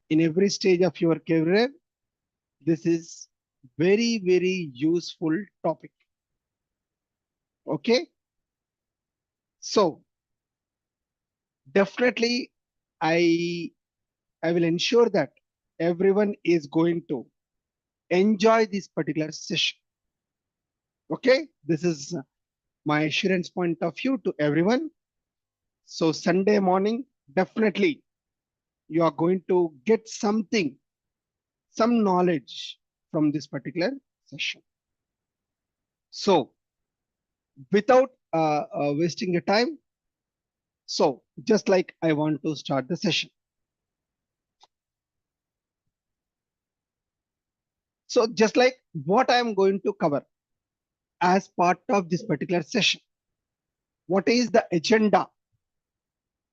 in every stage of your career. This is very, very useful topic. Okay. So definitely I I will ensure that everyone is going to enjoy this particular session. Okay. This is my assurance point of view to everyone. So Sunday morning, definitely you are going to get something, some knowledge from this particular session. So without wasting your time, so just like I want to start the session. So just like what I am going to cover as part of this particular session, what is the agenda?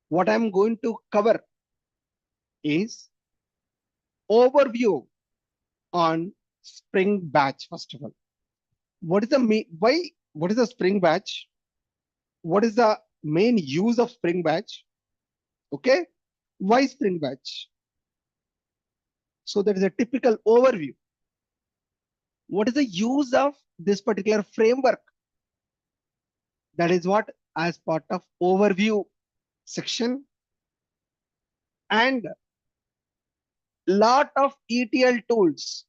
What I'm going to cover is overview on Spring Batch. First of all, what is the why? What is the Spring Batch? What is the main use of Spring Batch? Okay, why Spring Batch? So that is a typical overview. What is the use of this particular framework? That is what as part of overview section, and lot of ETL tools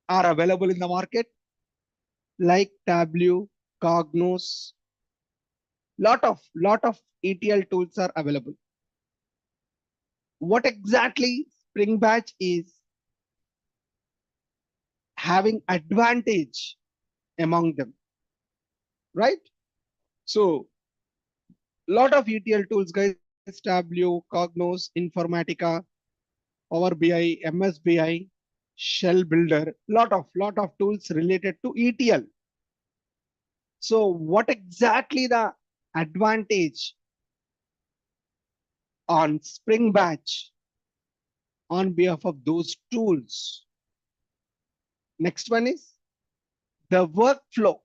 are available in the market like Tableau, Cognos, lot of ETL tools are available. What exactly Spring Batch is having advantage among them, right? So lot of ETL tools, guys, Tableau, Cognos, Informatica, Power BI, MSBI, Shell Builder, lot of tools related to ETL. So what exactly the advantage on Spring Batch on behalf of those tools? Next one is the workflow,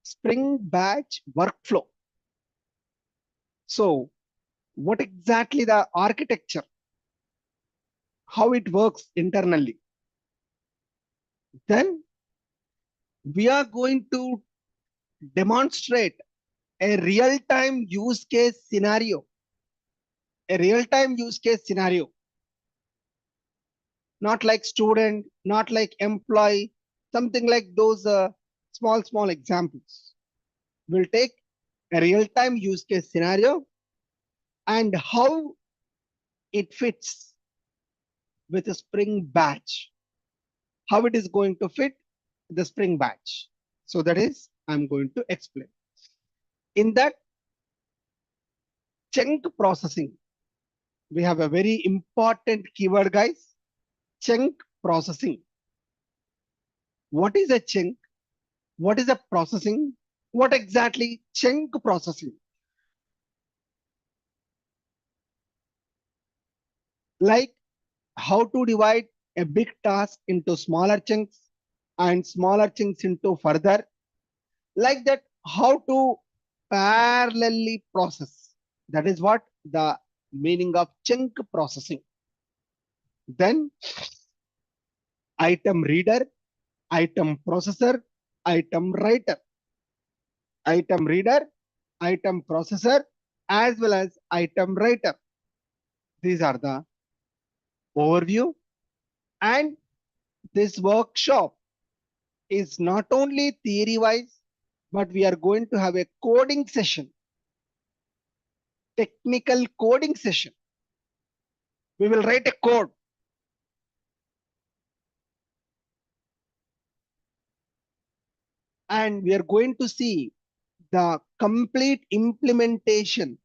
Spring Batch workflow. So what exactly the architecture, how it works internally. Then we are going to demonstrate a real-time use case scenario, a real-time use case scenario, not like student, not like employee, something like those small examples. We'll take a real-time use case scenario and how it fits with a Spring Batch, how it is going to fit the Spring Batch. So that is, I'm going to explain. In that chunk processing, we have a very important keyword, guys, chunk processing. What is a chunk? What is a processing? What exactly chunk processing? Like how to divide a big task into smaller chunks and smaller chunks into further. Like that, how to parallelly process. That is what the meaning of chunk processing. Then item reader, item processor, item writer, item reader, item processor, as well as item writer. These are the overview. And this workshop is not only theory wise, but we are going to have a coding session, technical coding session. We will write a code. And we are going to see the complete implementation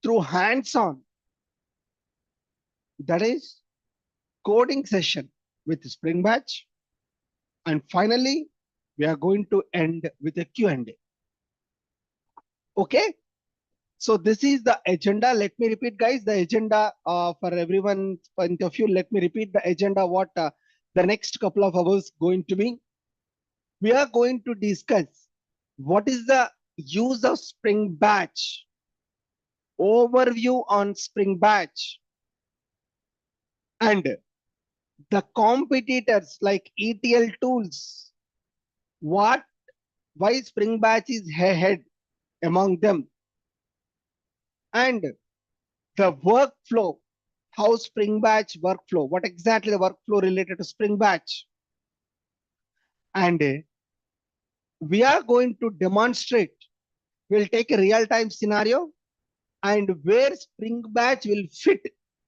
through hands-on. That is coding session with Spring Batch. And finally, we are going to end with a Q&A. Okay. So this is the agenda. Let me repeat, guys, the agenda for everyone's point of view. Let me repeat the agenda, what the next couple of hours going to be. We are going to discuss what is the use of Spring Batch, overview on Spring Batch, And the competitors like ETL tools, why Spring Batch is ahead among them, and the workflow, how Spring Batch workflow, what exactly the workflow related to Spring Batch. And we are going to demonstrate, we'll take a real-time scenario and where Spring Batch will fit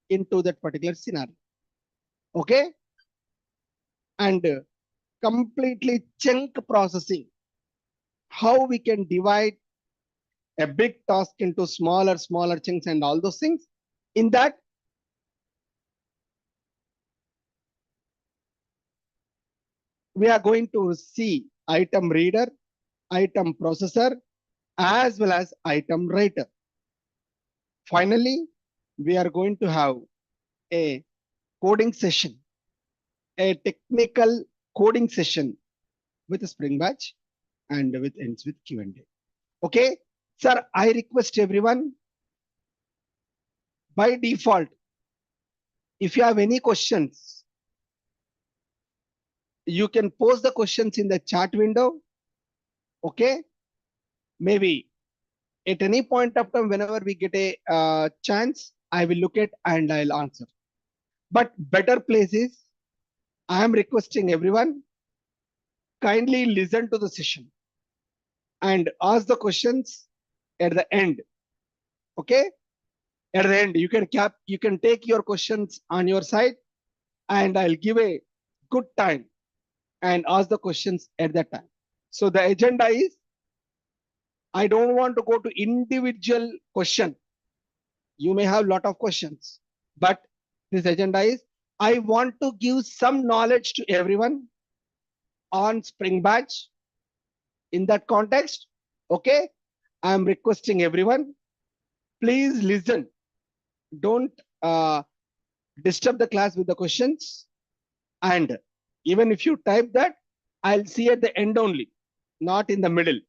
into that particular scenario. Okay. And completely chunk processing, how we can divide a big task into smaller chunks and all those things. In that, we are going to see item reader, item processor, as well as item writer. Finally, we are going to have a coding session, a technical coding session with a Spring Batch and with ends with Q&A. Okay, sir, I request everyone, by default, if you have any questions, you can post the questions in the chat window. Okay, maybe at any point of time, whenever we get a chance, I will look at and I'll answer. But better place is, I am requesting everyone, kindly listen to the session and ask the questions at the end. Okay, at the end, you can take your questions on your side, and I'll give a good time and ask the questions at that time. So the agenda is, I don't want to go to individual question. You may have a lot of questions, but this agenda is, I want to give some knowledge to everyone on Spring Batch. In that context, okay, I am requesting everyone, please listen. Don't disturb the class with the questions. And even if you type that, I'll see at the end only, not in the middle.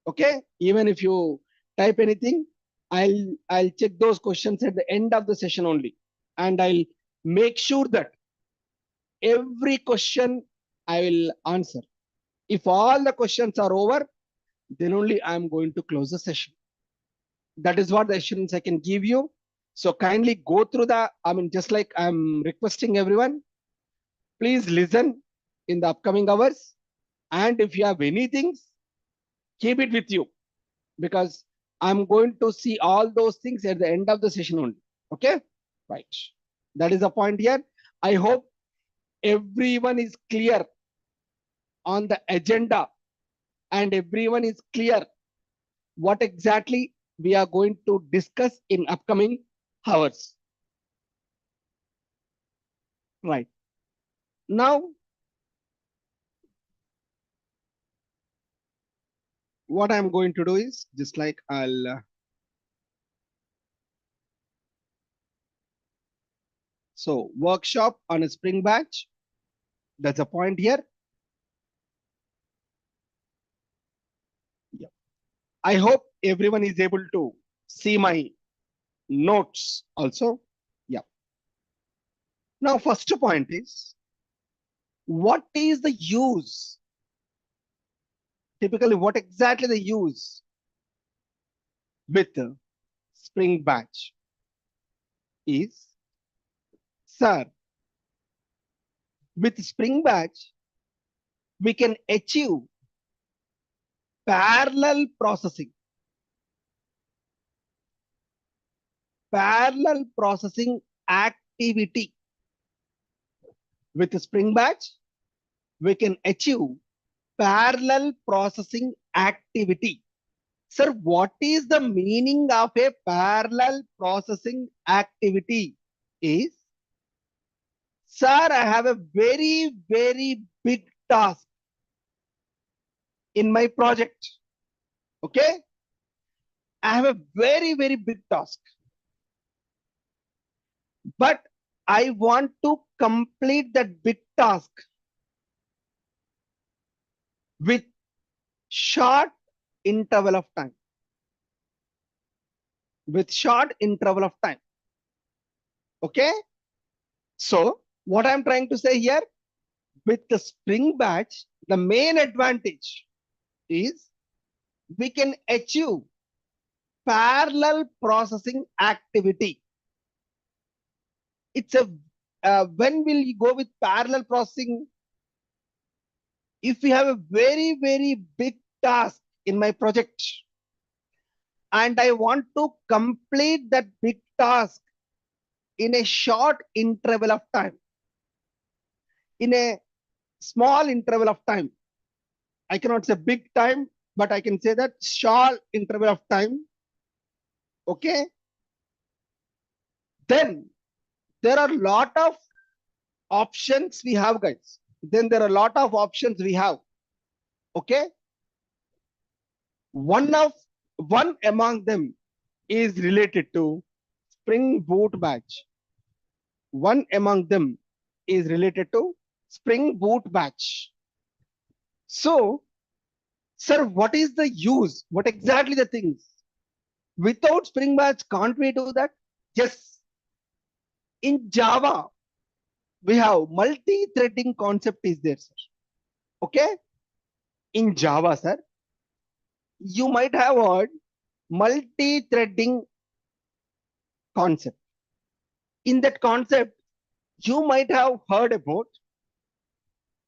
Okay, even if you type anything, I'll check those questions at the end of the session only, and I'll make sure that every question I will answer. If all the questions are over, then only I'm going to close the session. That is what the assurance I can give you. So kindly go through just like I'm requesting everyone, please listen in the upcoming hours. And if you have anything, keep it with you, because I'm going to see all those things at the end of the session only. Okay, right. That is the point here. I hope everyone is clear on the agenda and everyone is clear what exactly we are going to discuss in upcoming hours. Right. Now, what I'm going to do is, just like I'll so workshop on a Spring Batch. That's a point here. Yeah. I hope everyone is able to see my notes also. Yeah. Now, first point is, what is the use? Typically, what exactly the use with Spring Batch is, sir, with Spring Batch, we can achieve parallel processing. Parallel processing activity. With Spring Batch, we can achieve parallel processing activity. Sir, what is the meaning of a parallel processing activity? Is, sir, I have a very big task in my project. Okay, I have a very big task, but I want to complete that big task with short interval of time. With short interval of time. Okay, So what I'm trying to say here, with the Spring Batch, the main advantage is we can achieve parallel processing activity. It's a when will you go with parallel processing? If we have a very big task in my project and I want to complete that big task in a short interval of time, in a small interval of time, I cannot say big time, but I can say that short interval of time. Okay. Then there are a lot of options we have, guys. Then there are a lot of options we have. Okay. One among them is related to Spring Boot batch. One among them is related to Spring Boot batch. So, sir, what is the use? What exactly the things? Without Spring Batch, can't we do that? Yes. In Java, we have multi-threading concept is there, sir. Okay. In Java, sir, you might have heard multi-threading concept. In that concept, you might have heard about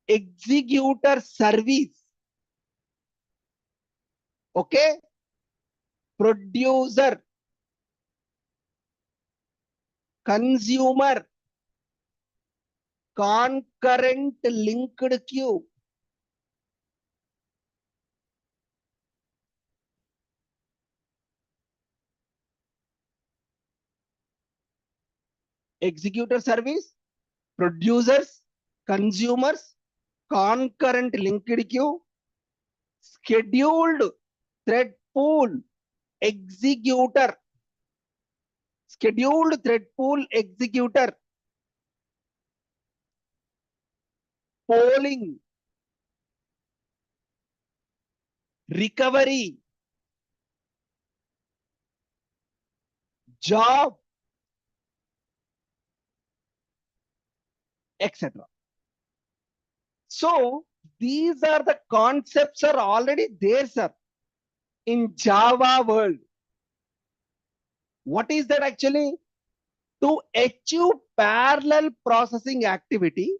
executor service. Okay. Producer, consumer, concurrent linked queue. Executor service, producers, consumers, concurrent linked queue, scheduled thread pool, executor, scheduled thread pool, executor, polling, recovery, job, etc. So these are the concepts are already there, sir, in Java world. What is that actually? To achieve parallel processing activity,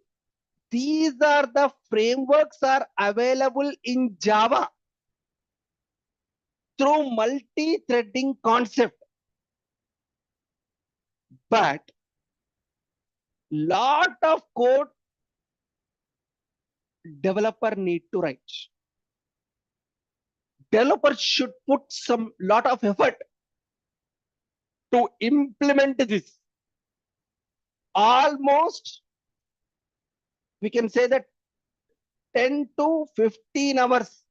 these are the frameworks are available in Java through multi-threading concept. But lot of code developer need to write. Developers should put some lot of effort to implement this. Almost, we can say that 10 to 15 hours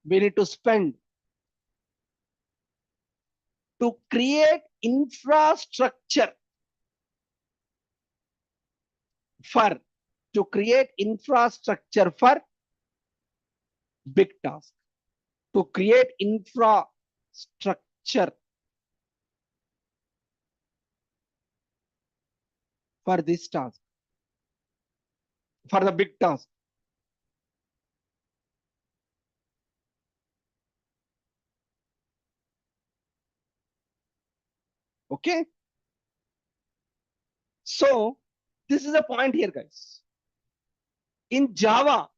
we need to spend to create infrastructure for big task, to create infrastructure for this task, for the big task. Okay. So this is a point here, guys. In Java,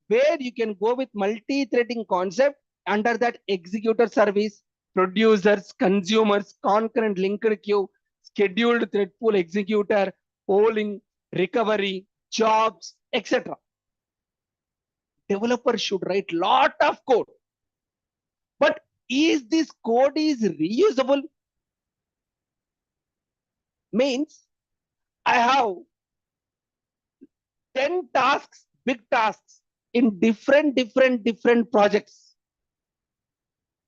where you can go with multi-threading concept, under that executor service, producers, consumers, concurrent linked queue, scheduled thread pool executor, polling, recovery, jobs, etc. Developers should write lot of code. But is this code is reusable? Means I have 10 tasks, big tasks in different projects.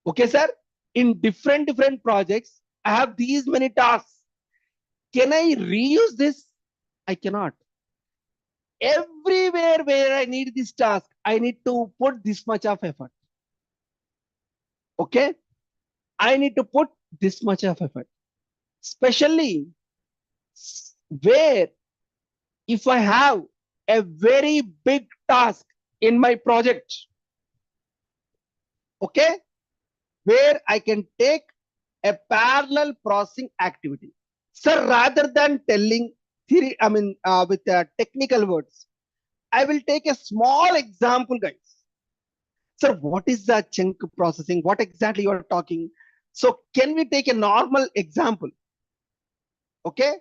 Okay, sir. In different projects, I have these many tasks. Can I reuse this? I cannot. Everywhere where I need this task, I need to put this much of effort. Okay. I need to put this much of effort. Especially where if I have a very big task in my project, okay, where I can take a parallel processing activity. So rather than telling theory, with technical words, I will take a small example, guys. Sir, what is the chunk processing? What exactly you are talking? So can we take a normal example? Okay.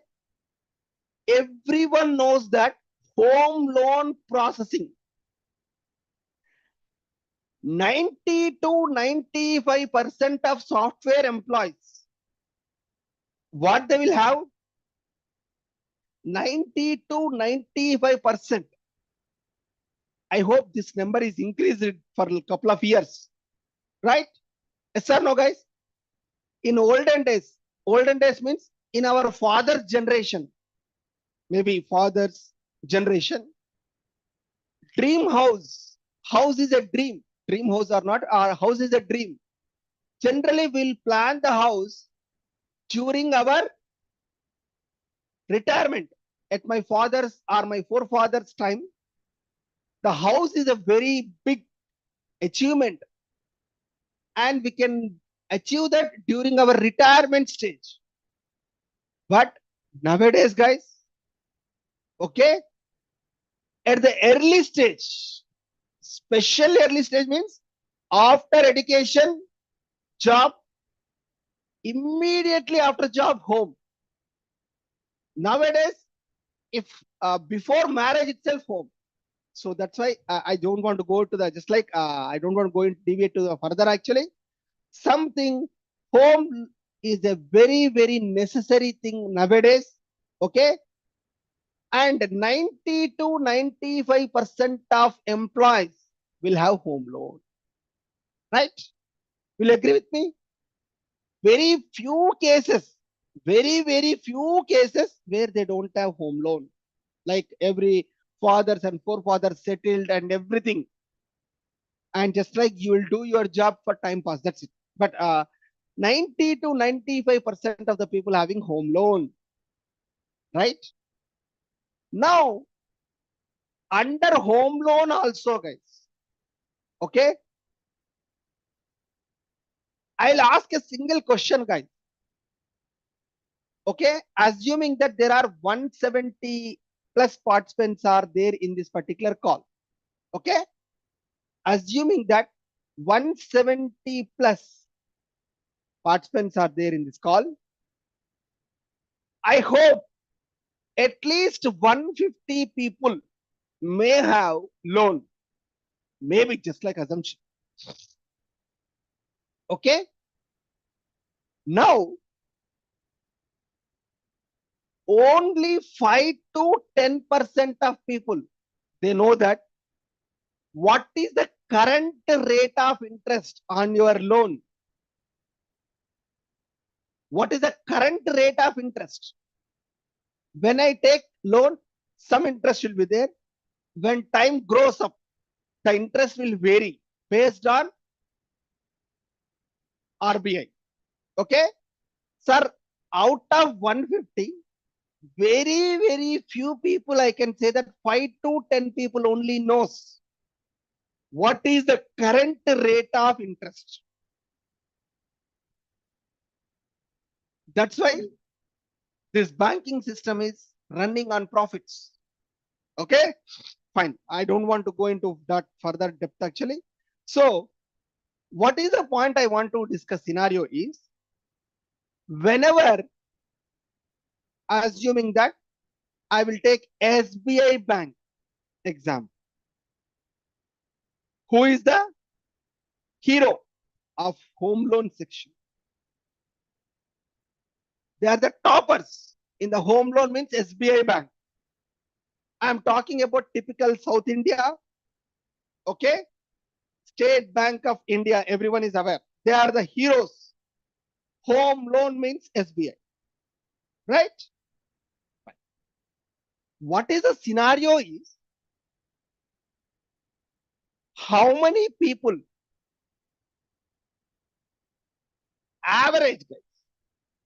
Everyone knows that home loan processing, 90 to 95% of software employees, what they will have, 90 to 95%. I hope this number is increased for a couple of years, right? Yes or no, guys? In olden days means in our father's generation, maybe father's generation, dream house is a dream house or not, our house is a dream. Generally, we'll plan the house during our retirement. At my father's or my forefathers' time, the house is a very big achievement, and we can achieve that during our retirement stage. But nowadays, guys, okay, at the early stage, special early stage means after education, job, immediately after job, home. Nowadays, if before marriage itself, home. So that's why I don't want to go to the, just like I don't want to go into deviate to the further. Actually, something, home is a very very necessary thing nowadays. Okay, and 90 to 95% of employees will have home loan, right? Will you agree with me? Very few cases, very few cases where they don't have home loan, like every fathers and forefathers settled and everything, and just like you will do your job for time pass, that's it. But 90 to 95% of the people having home loan, right? Now, under home loan also, guys, okay, I'll ask a single question, guys. Okay, assuming that there are 170 plus participants are there in this particular call. Okay, assuming that 170 plus participants are there in this call, I hope at least 150 people may have loan, maybe just like assumption. Okay, now only 5 to 10% of people, they know that what is the current rate of interest on your loan. What is the current rate of interest? When I take loan, some interest will be there. When time grows up, the interest will vary based on RBI. Okay, sir, out of 150, very few people, I can say that 5 to 10 people only knows what is the current rate of interest. That's why this banking system is running on profits. Okay, fine. I don't want to go into that further depth actually. So what is the point I want to discuss scenario is, whenever, assuming that I will take SBI Bank example, who is the hero of home loan section? They are the toppers in the home loan means SBI Bank. I'm talking about typical South India. Okay, State Bank of India, everyone is aware. They are the heroes. Home loan means SBI, right? What is the scenario is, how many people, average guys,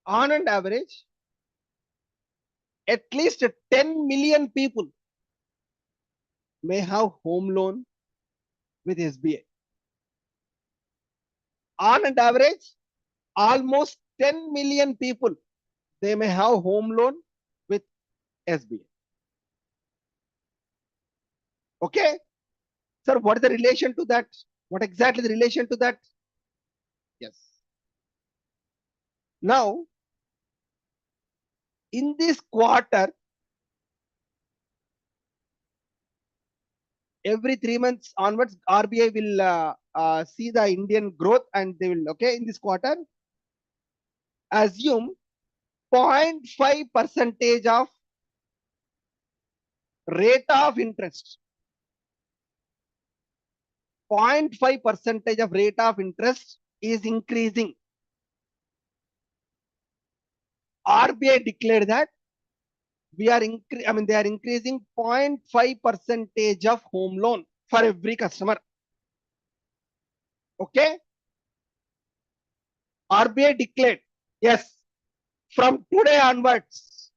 on an average, at least 10 million people may have home loan with SBI. On an average, almost 10 million people, they may have home loan with SBI. Okay. Sir, what is the relation to that? What exactly the relation to that? Yes. Now, in this quarter, every 3 months onwards, RBI will see the Indian growth and they will, okay, in this quarter, assume 0.5% of rate of interest. 0.5% of rate of interest is increasing. RBI declared that they are increasing 0.5% of home loan for every customer. Okay. RBI declared, yes, from today onwards,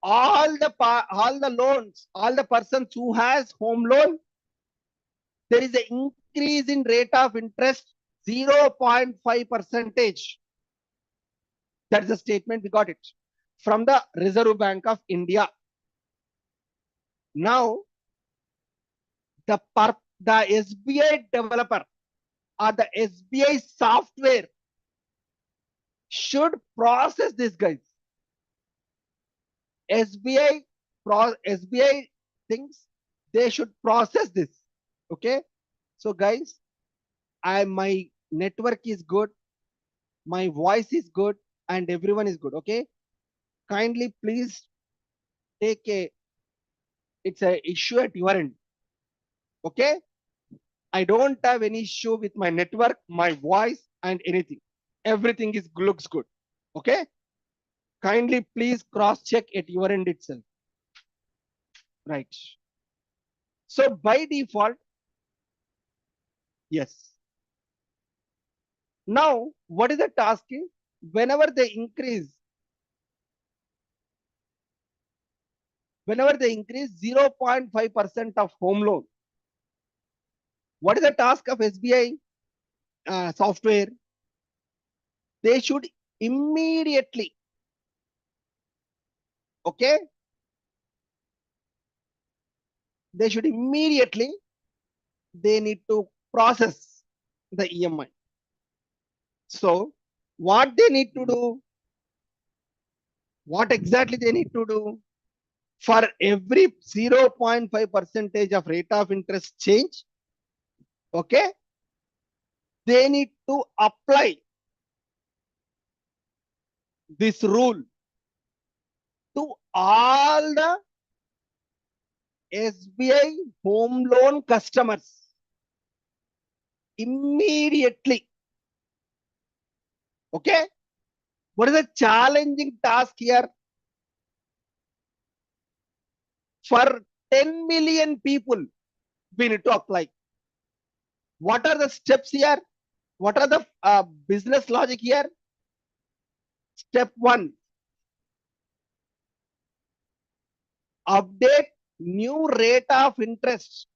all the loans, all the persons who has home loan, there is an increase in rate of interest 0.5%. That's the statement we got it from the Reserve Bank of India. Now, the SBI developer or the SBI software should process this, guys. SBI things, they should process this. Okay. So guys, my network is good, my voice is good, and everyone is good. Okay. Kindly please it's a issue at your end. Okay. I don't have any issue with my network, my voice, and anything. Everything looks good. Okay. Kindly please cross check at your end itself. Right. So by default, yes. Now, what is the task? Whenever they increase 0.5% of home loan, what is the task of SBI software? They should immediately, okay, they need to process the EMI. So what they need to do, what exactly they need to do? For every 0.5% of rate of interest change, okay, they need to apply this rule to all the SBI home loan customers immediately. Okay. What is the challenging task here? For 10 million people, we need to apply. What are the steps here? What are the business logic here? Step 1, update new rate of interest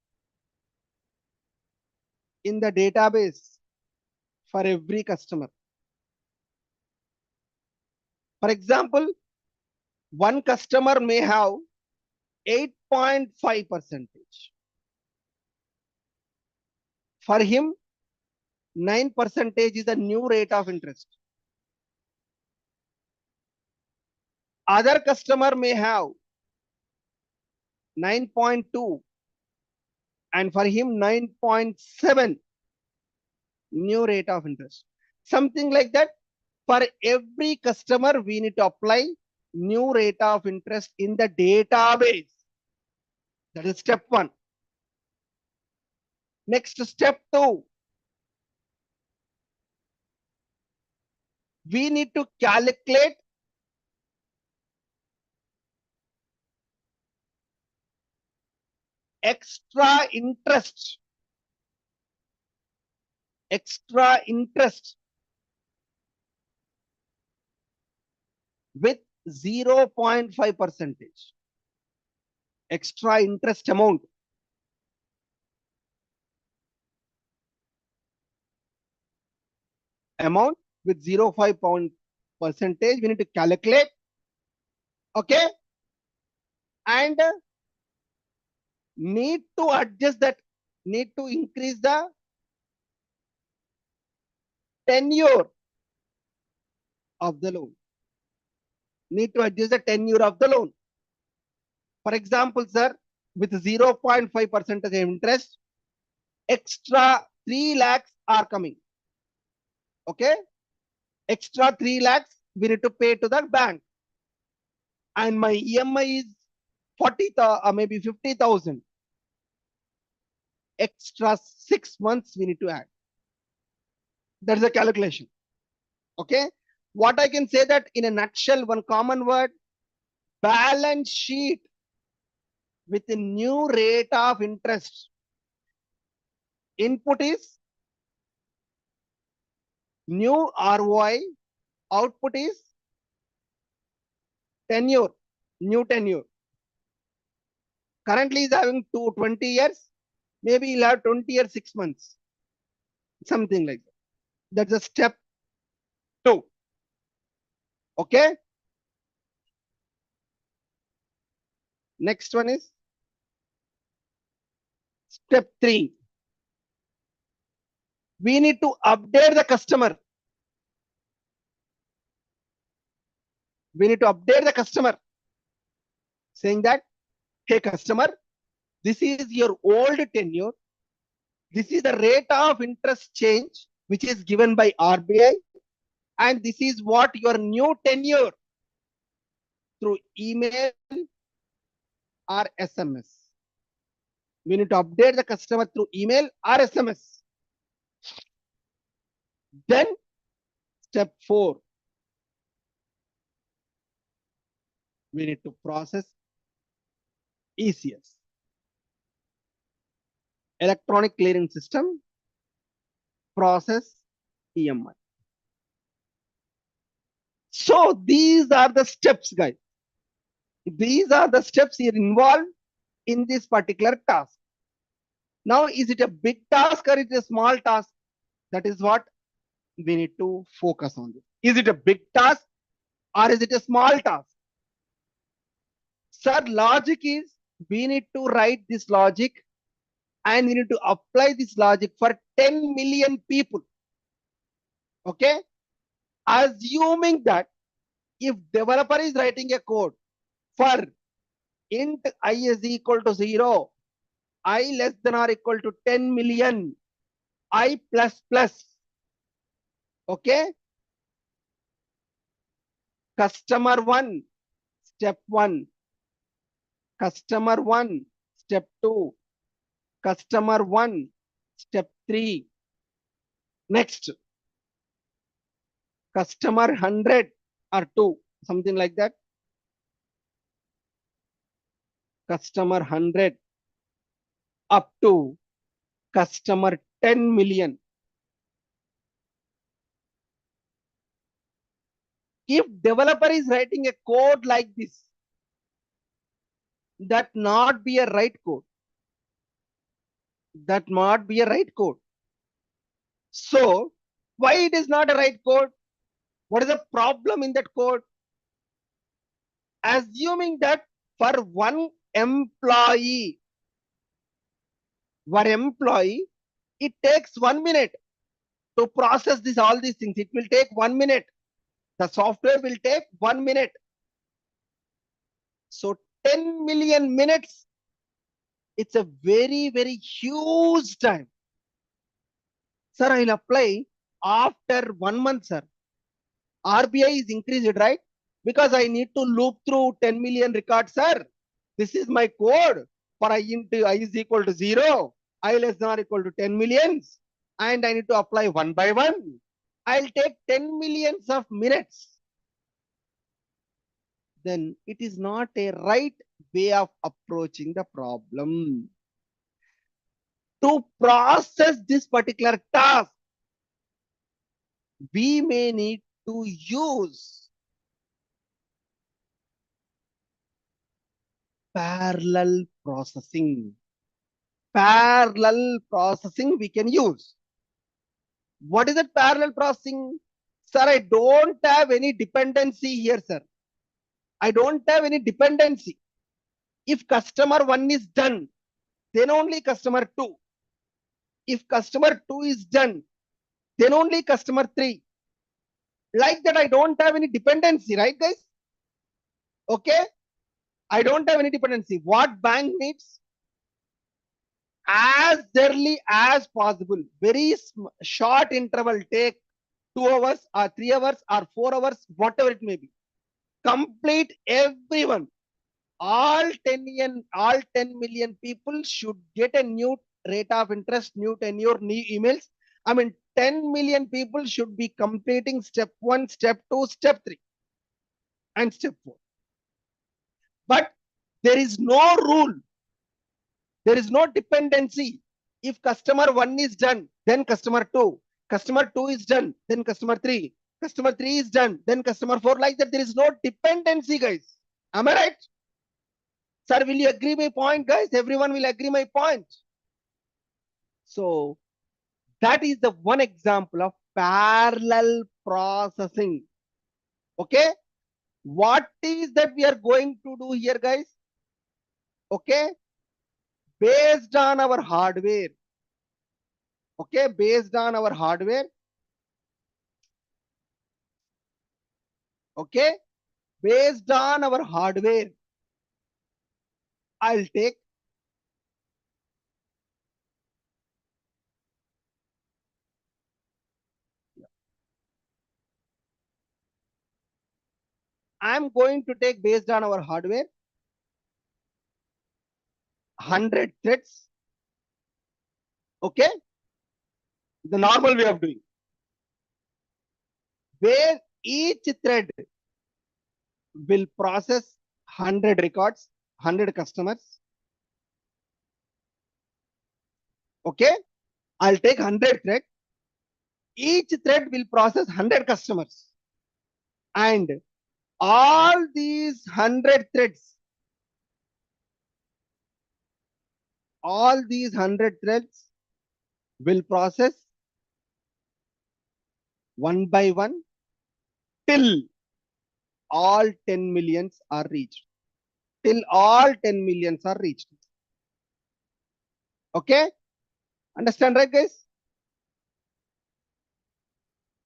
in the database for every customer. For example, one customer may have 8.5%. For him, 9% is the new rate of interest. Other customer may have 9.2 and for him 9.7 new rate of interest. Something like that. For every customer, we need to apply new rate of interest in the database. That is step 1. Next, step 2. We need to calculate extra interest with 0.5% extra interest amount. Amount with 0.5 percentage, we need to calculate. Okay. And need to adjust that, need to increase the tenure of the loan. Need to adjust the tenure of the loan. For example, sir, with 0.5% interest, extra 3 lakhs are coming. Okay. Extra 3 lakhs we need to pay to the bank. And my EMI is 40,000 or maybe 50,000. Extra 6 months we need to add. That is a calculation. Okay. What I can say that in a nutshell, one common word, balance sheet with a new rate of interest. Input is new ROI, output is tenure, new tenure. Currently is having 20 years, maybe he'll have 20 years, 6 months. Something like that. That's a step 2. Okay. Next one is step 3. We need to update the customer. We need to update the customer. Saying that, hey customer, this is your old tenure. This is the rate of interest change, which is given by RBI. And this is what your new tenure through email or SMS. We need to update the customer through email or SMS. Then step 4. We need to process ECS. Electronic clearing system, process EMI. So these are the steps, guys. These are the steps here involved in this particular task. Now, is it a big task or is it a small task? That is what we need to focus on. Is it a big task or is it a small task? Sir, logic is we need to write this logic and we need to apply this logic for 10 million people. Okay. Assuming that if developer is writing a code for int I is equal to 0, I less than or equal to 10 million, I plus plus. Okay. Customer 1, step 1. Customer 1, step 2. Customer 1, step 3. Next. Customer 100 or 2, something like that. Customer 100 up to customer 10 million. If developer is writing a code like this, that not be a right code. That not be a right code. So why it is not a right code? What is the problem in that code? Assuming that for one employee, it takes 1 minute to process this all these things. It will take 1 minute. The software will take 1 minute. So 10 million minutes, it's a very, very huge time. Sir, I will apply after 1 month, sir. RBI is increased, right? Because I need to loop through 10 million records, sir. This is my code for I into I is equal to 0, I less than or equal to 10 millions, and I need to apply one by one. I'll take 10 millions of minutes. Then it is not a right way of approaching the problem. To process this particular task, we may need to use parallel processing. Parallel processing we can use. What is that parallel processing? Sir, I don't have any dependency here, sir. I don't have any dependency. If customer 1 is done, then only customer 2. If customer 2 is done, then only customer 3. Like that, I don't have any dependency, right, guys? Okay. I don't have any dependency. What bank needs? As early as possible. Very short interval. Take 2 hours or 3 hours or 4 hours, whatever it may be. Complete everyone. All 10 million people should get a new rate of interest, new tenure, new emails. I mean, 10 million people should be completing step 1, step 2, step 3, and step 4. But there is no rule. There is no dependency. If customer 1 is done, then customer 2. Customer 2 is done, then customer 3. Customer 3 is done, then customer 4. Like that, there is no dependency, guys. Am I right? Sir, will you agree my point, guys? Everyone will agree my point. So that is the one example of parallel processing. Okay. What is that we are going to do here, guys? Okay. Based on our hardware. Okay. Based on our hardware. Okay. Based on our hardware, I'll take I'm going to take based on our hardware 100 threads. Okay. The normal way of doing. Where each thread will process 100 records, 100 customers. Okay. I'll take 100 threads. Each thread will process 100 customers. And all these 100 threads, all these 100 threads will process one by one till all 10 millions are reached. Till all 10 millions are reached. Okay. Understand, right, guys?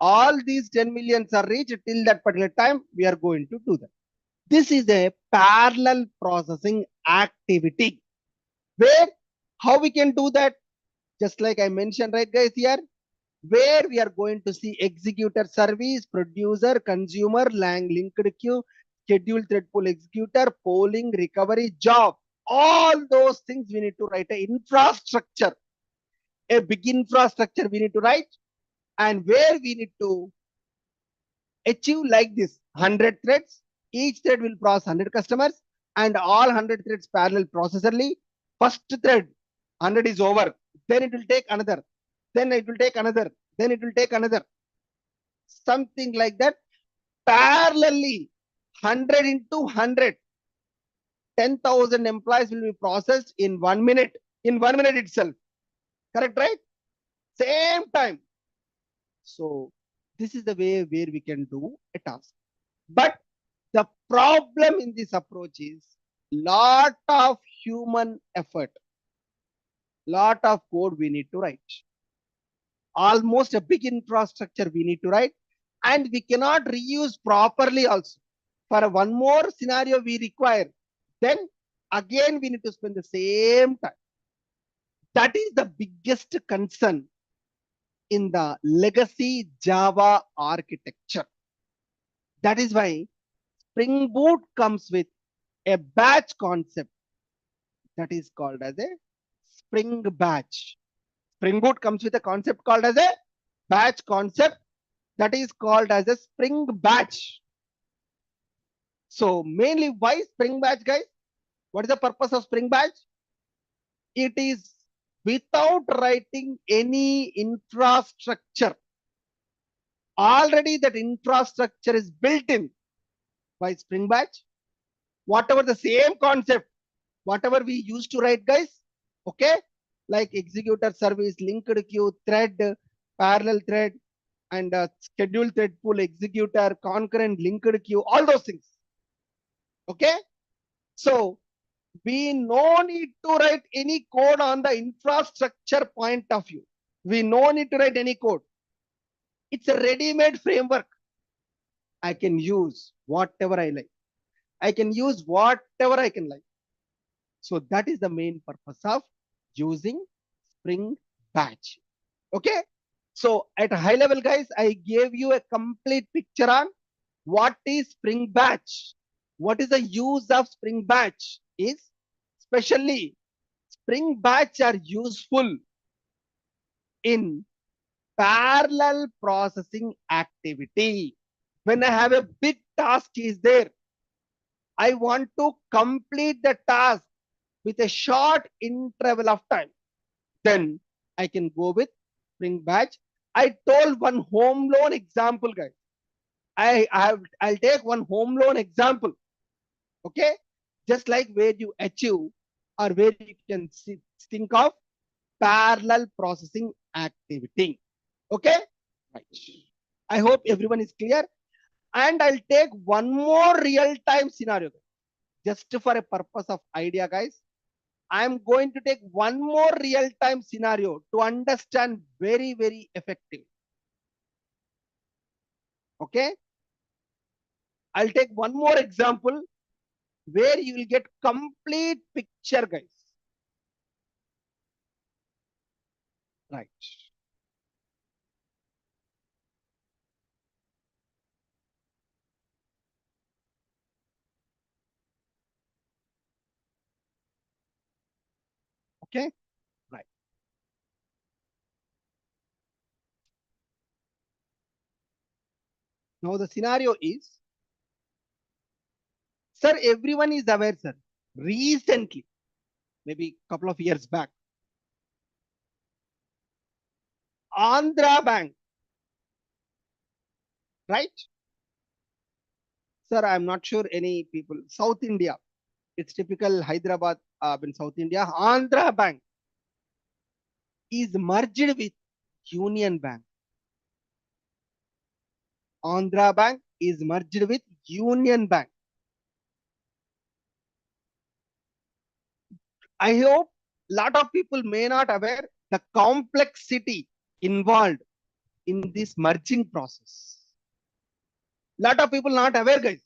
All these 10 millions are reached till that particular time. We are going to do that. This is a parallel processing activity. Where, how we can do that? Just like I mentioned, right, guys, here, where we are going to see executor service, producer, consumer, linked queue, schedule thread pool executor, polling, recovery, job. All those things we need to write a infrastructure, a big infrastructure we need to write, and where we need to achieve like this 100 threads. Each thread will process 100 customers and all 100 threads parallel processorly. First thread 100 is over. Then it will take another. Then it will take another. Then it will take another. Something like that. Parallelly 100 into 100. 10,000 employees will be processed in 1 minute. In 1 minute itself. Correct, right? Same time. So this is the way where we can do a task. But the problem in this approach is lot of human effort, lot of code we need to write, almost a big infrastructure we need to write, and we cannot reuse properly also. For one more scenario we require, then again we need to spend the same time. That is the biggest concern in the legacy Java architecture. That is why Spring Boot comes with a batch concept that is called as a Spring Batch. Spring Boot comes with a concept called as a batch concept that is called as a Spring Batch. So mainly why Spring Batch, guys? What is the purpose of Spring Batch? It is without writing any infrastructure. Already that infrastructure is built in by Spring Batch. Whatever the same concept, whatever we used to write, guys. Okay, like executor service, linked queue, thread, parallel thread, and schedule thread pool, executor, concurrent, linked queue, all those things. Okay, so we no need to write any code on the infrastructure point of view. We no need to write any code. It's a ready-made framework. I can use whatever I like. I can use whatever I can like. So that is the main purpose of using Spring Batch. Okay. So at a high level, guys, I gave you a complete picture on what is Spring Batch. What is the use of Spring Batch is, especially Spring Batch are useful in parallel processing activity. When I have a big task is there, I want to complete the task with a short interval of time. Then I can go with Spring Batch. I told one home loan example, guys. I'll take one home loan example. Okay, just like where you achieve or where you can think of parallel processing activity. Okay, right. I hope everyone is clear. And I'll take one more real-time scenario just for a purpose of idea, guys. I'm going to take one more real-time scenario to understand very, very effective. Okay. I'll take one more example where you will get complete picture, guys. Right. Okay. Right. Now the scenario is, sir, everyone is aware, sir. Recently, maybe a couple of years back, Andhra Bank, right? Sir, I'm not sure any people. South India, it's typical Hyderabad in South India. Andhra Bank is merged with Union Bank. Andhra Bank is merged with Union Bank. I hope a lot of people may not aware the complexity involved in this merging process. Lot of people not aware, guys,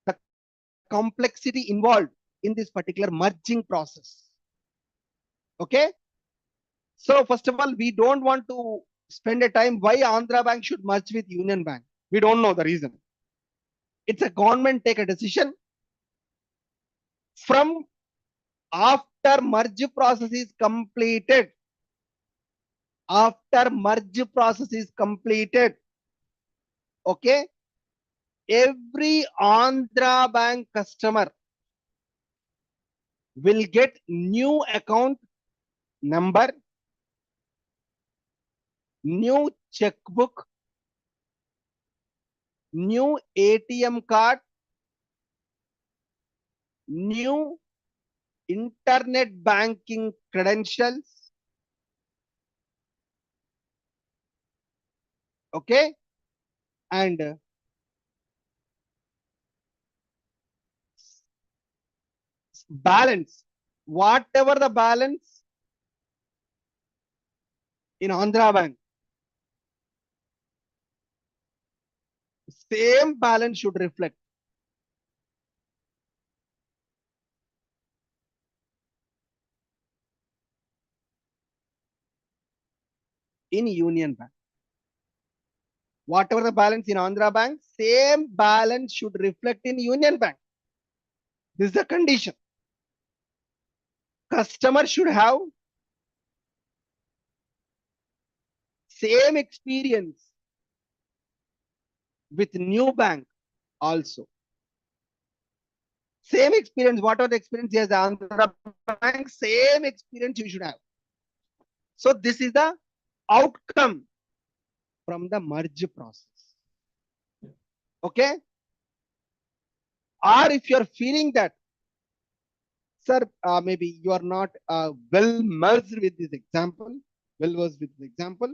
the complexity involved in this particular merging process. Okay. So first of all, we don't want to spend a time why Andhra Bank should merge with Union Bank. We don't know the reason. It's a government take a decision from after merge process is completed. After merge process is completed, okay, every Andhra Bank customer will get new account number, new checkbook, new ATM card, new internet banking credentials, okay, and balance, whatever the balance in Andhra Bank, same balance should reflect in Union Bank. Whatever the balance in Andhra Bank, same balance should reflect in Union Bank. This is the condition. Customer should have same experience with new bank also. Same experience, whatever the experience he has Andhra Bank, same experience you should have. So this is the outcome from the merge process. Okay. Or if you're feeling that, Sir, maybe you are not well merged with this example, well versed with the example.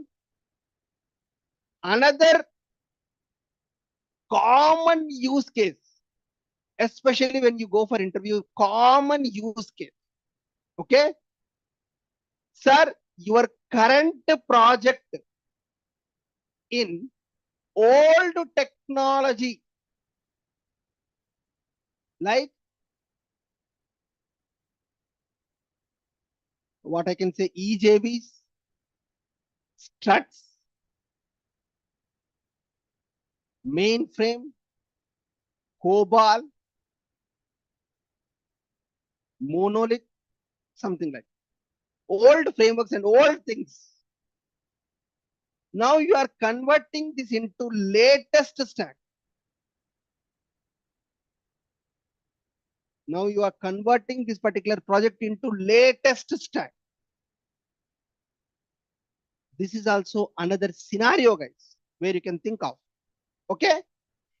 Another common use case, especially when you go for interview, common use case. Okay, sir, your current project in old technology, like what I can say, EJBs, struts, mainframe, COBOL, monolith, something like old frameworks and old things. Now you are converting this into latest stack. Now you are converting this particular project into latest stack. This is also another scenario, guys, where you can think of. Okay,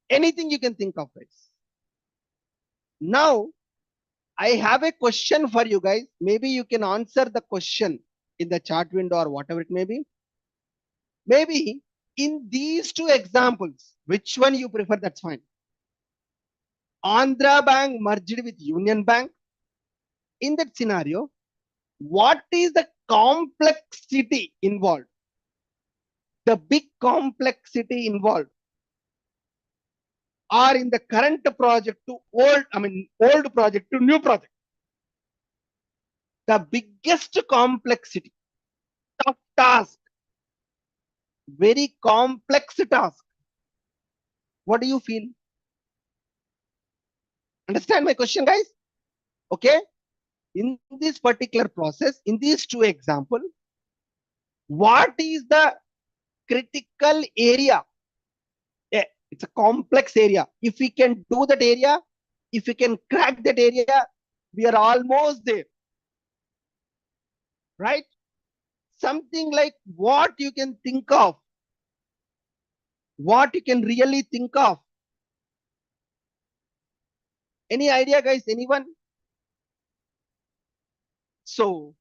anything you can think of, guys. Now I have a question for you guys. Maybe you can answer the question in the chat window or whatever it may be. Maybe in these two examples, which one you prefer, that's fine. Andhra Bank merged with Union Bank. In that scenario, what is the complexity involved? The big complexity involved are in the current project to old project to new project. The biggest complexity, tough task, very complex task. What do you feel? Understand my question, guys? Okay. In this particular process, in these two examples, what is the critical area? It's a complex area. If we can do that area, if we can crack that area, we are almost there. Right? Something like what you can think of, what you can really think of. Any idea, guys? Anyone? So,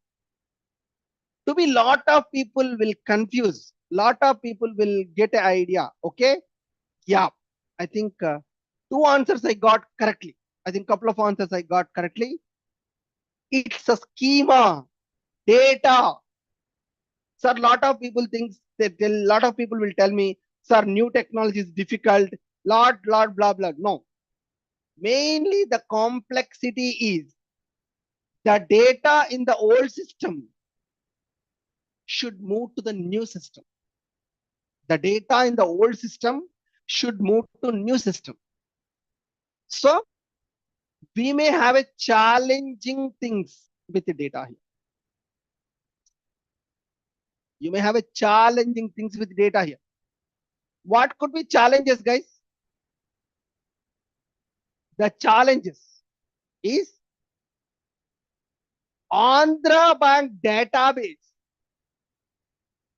to be lot of people will confuse, lot of people will get an idea. Okay, yeah, I think two answers I got correctly. I think couple of answers I got correctly. It's a schema, data. Sir, lot of people think that a lot of people will tell me, sir, new technology is difficult, lot blah blah. No, mainly the complexity is the data in the old system should move to the new system. The data in the old system should move to new system. So we may have a challenging things with the data here. You may have a challenging things with data here. What could be challenges, guys? The challenges is Andhra Bank database.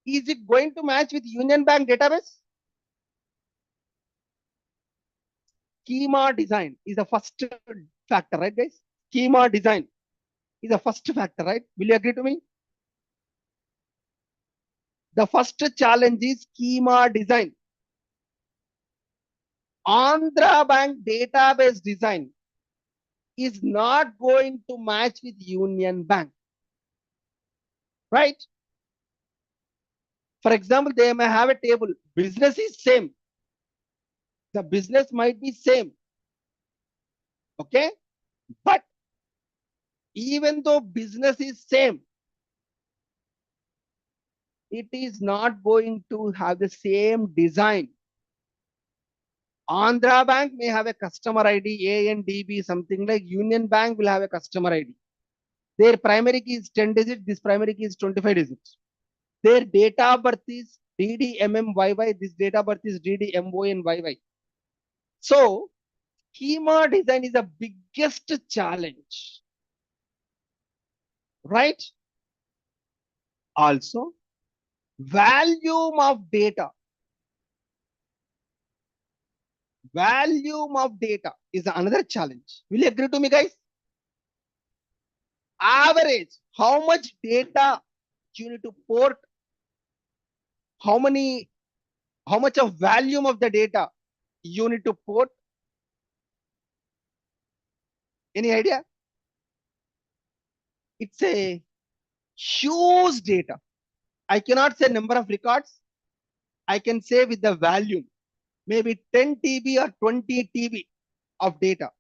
Is it going to match with Union Bank database? Schema design is the first factor, right, guys? Schema design is the first factor, right? Will you agree to me? The first challenge is schema design. Andhra Bank database design is not going to match with Union Bank, right? For example, they may have a table. Business is same. The business might be same. Okay. But even though business is same, it is not going to have the same design. Andhra Bank may have a customer ID, A and DB, something like Union Bank will have a customer ID. Their primary key is 10 digits. This primary key is 25 digits. Their date of birth is DDMMYY. This date of birth is DDMONYY. So, schema design is the biggest challenge, right? Also, volume of data. Volume of data is another challenge. Will you agree to me, guys? average, how much data you need to port, how much of volume of the data you need to port. Any idea? It's a huge data. I cannot say number of records. I can say with the volume, maybe 10 TB or 20 TB of data.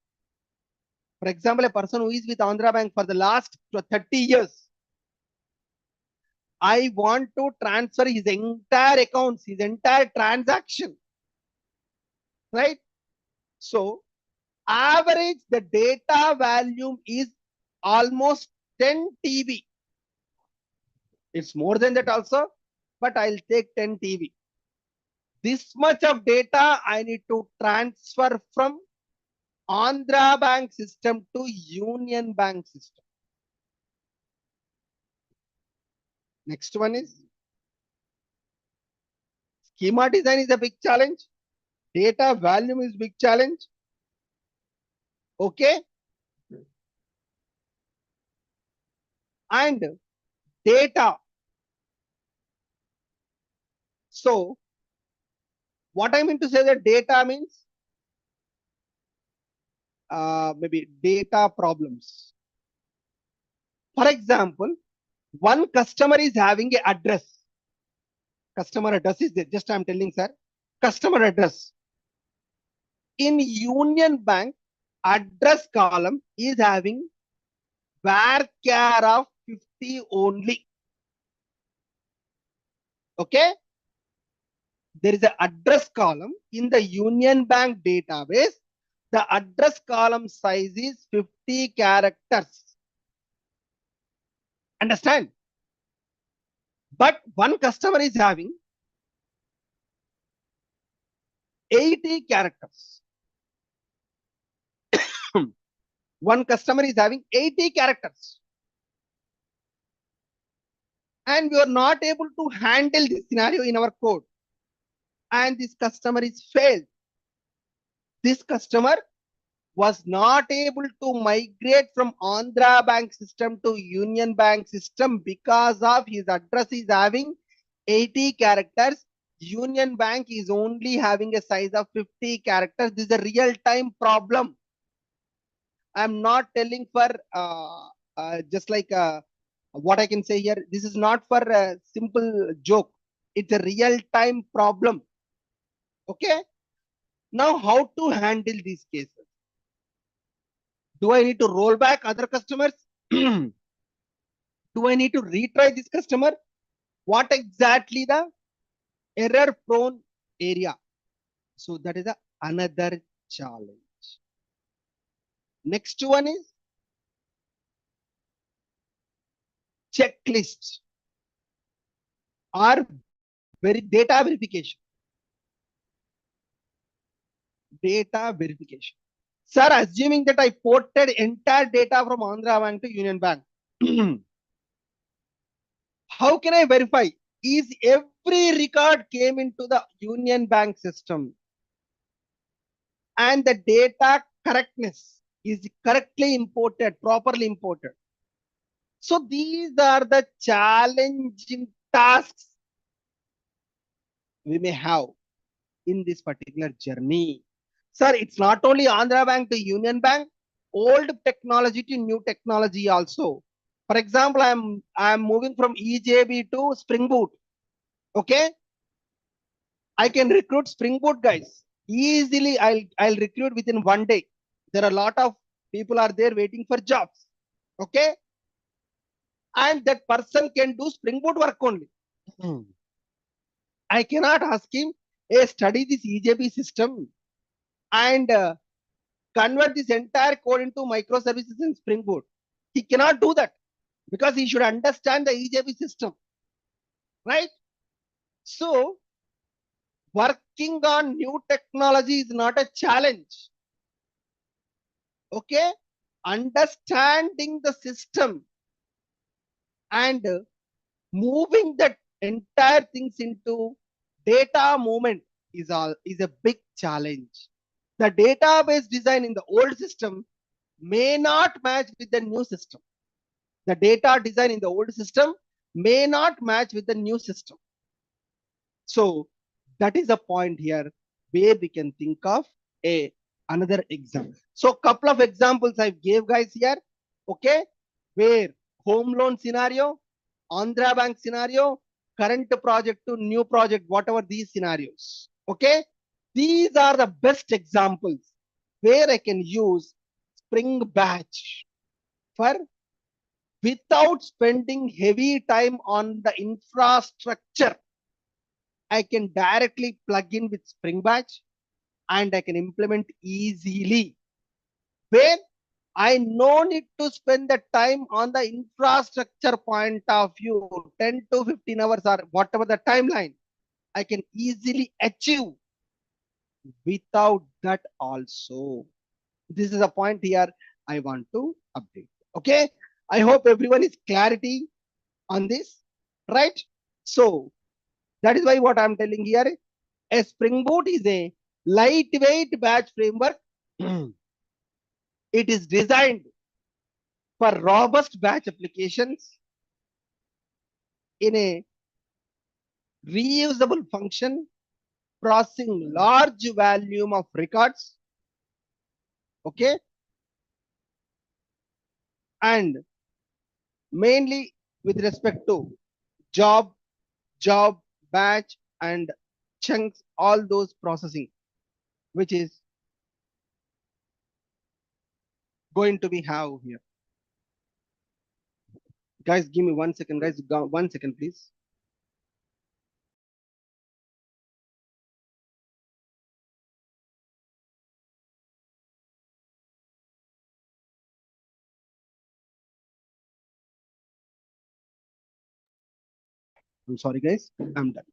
For example, a person who is with Andhra Bank for the last 30 years, I want to transfer his entire accounts, his entire transaction, right? So average, the data volume is almost 10 TB. It's more than that also, but I'll take 10 TB. This much of data I need to transfer from Andhra Bank system to Union Bank system. Next one is schema design is a big challenge. Data volume is big challenge. Okay. And data. So what I mean to say that data means maybe data problems. For example, one customer is having an address. Customer address is there. Just I'm telling, sir. Customer address. In Union Bank, address column is having varchar of 50 only. Okay. There is an address column in the Union Bank database. The address column size is 50 characters. Understand? But one customer is having 80 characters. One customer is having 80 characters. And we are not able to handle this scenario in our code. And this customer is failed. This customer was not able to migrate from Andhra Bank system to Union Bank system because of his address is having 80 characters. Union Bank is only having a size of 50 characters. This is a real-time problem. I'm not telling for just like what I can say here. This is not for a simple joke. It's a real-time problem. Okay. Now, how to handle these cases? Do I need to roll back other customers? Do I need to retry this customer? What exactly the error prone area? So that is another challenge. Next one is checklist or data verification. Data verification. Sir, assuming that I ported entire data from Andhra Bank to Union Bank, how can I verify? Is every record came into the Union Bank system and the data correctness is correctly imported, properly imported. So these are the challenging tasks we may have in this particular journey. Sir, it's not only Andhra Bank to Union Bank, old technology to new technology also. For example, I'm moving from EJB to springboot. Okay. I can recruit springboot guys. Easily I'll recruit within 1 day. There are a lot of people are there waiting for jobs. Okay. And that person can do springboot work only. I cannot ask him, hey, study this EJB system and convert this entire code into microservices in Spring Boot. He cannot do that because he should understand the EJB system, right? So working on new technology is not a challenge. Okay, understanding the system and moving that entire things into data movement is a big challenge. The database design in the old system may not match with the new system. The data design in the old system may not match with the new system. So that is a point here where we can think of a another example. So couple of examples I gave guys here, okay, where home loan scenario, Andhra Bank scenario, current project to new project, whatever these scenarios, okay, these are the best examples where I can use Spring Batch for without spending heavy time on the infrastructure. I can directly plug in with Spring Batch and I can implement easily. Where I no need to spend the time on the infrastructure point of view, 10 to 15 hours or whatever the timeline, I can easily achieve without that also. This is a point here I want to update. Okay. I hope everyone is clarity on this, right? So that is why what I'm telling here, a Spring Boot is a lightweight batch framework. It is designed for robust batch applications in a reusable function, processing large volume of records, okay, and mainly with respect to job, job, batch, and chunks, all those processing, which is going to be how here. Guys, give me 1 second, guys. 1 second, please. I'm sorry, guys. I'm done.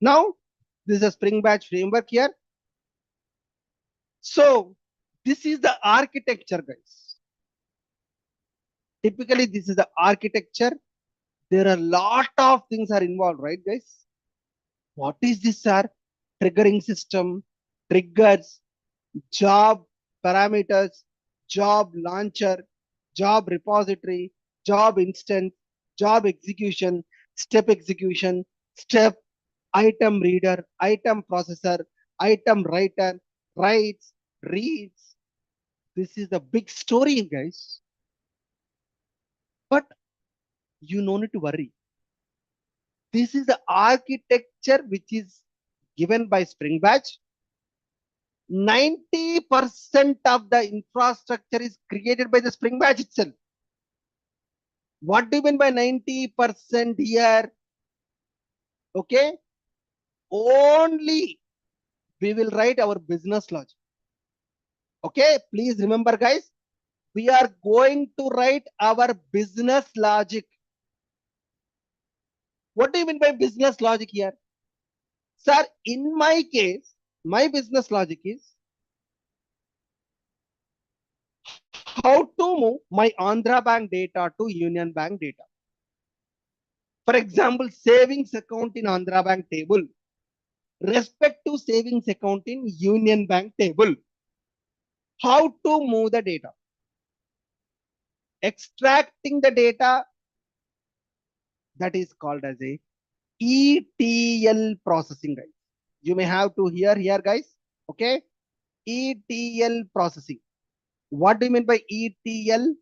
Now, this is a Spring Batch framework here. So, this is the architecture, guys. Typically, this is the architecture. There are a lot of things are involved, right, guys? What is this, sir? Triggering system, triggers, job parameters, job launcher, job repository, job instance, job execution, step, item reader, item processor, item writer, writes, reads. This is the big story, guys. But you no need to worry. This is the architecture which is given by Spring Batch. 90% of the infrastructure is created by the Spring Batch itself. What do you mean by 90% here? Okay. Only we will write our business logic. Okay. Please remember, guys, we are going to write our business logic. What do you mean by business logic here? Sir, in my case, my business logic is how to move my Andhra Bank data to Union Bank data. For example, savings account in Andhra Bank table, respect to savings account in Union Bank table. How to move the data? Extracting the data, that is called as a ETL processing, guys. You may have to hear here, guys. Okay. ETL processing. What do you mean by ETL?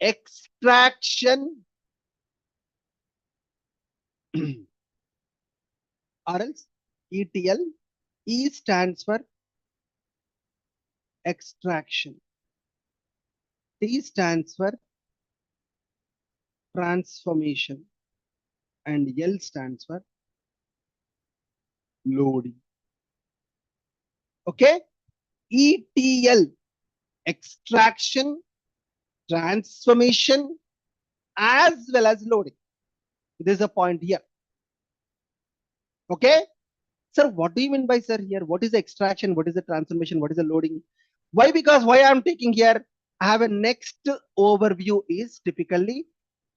Extraction or else ETL. E stands for extraction. T stands for transformation. And L stands for loading. Okay. ETL, extraction, transformation, as well as loading. There's a point here. Okay. Sir, what do you mean by, sir, here? What is the extraction? What is the transformation? What is the loading? Why? Because why I'm taking here, I have a next overview is typically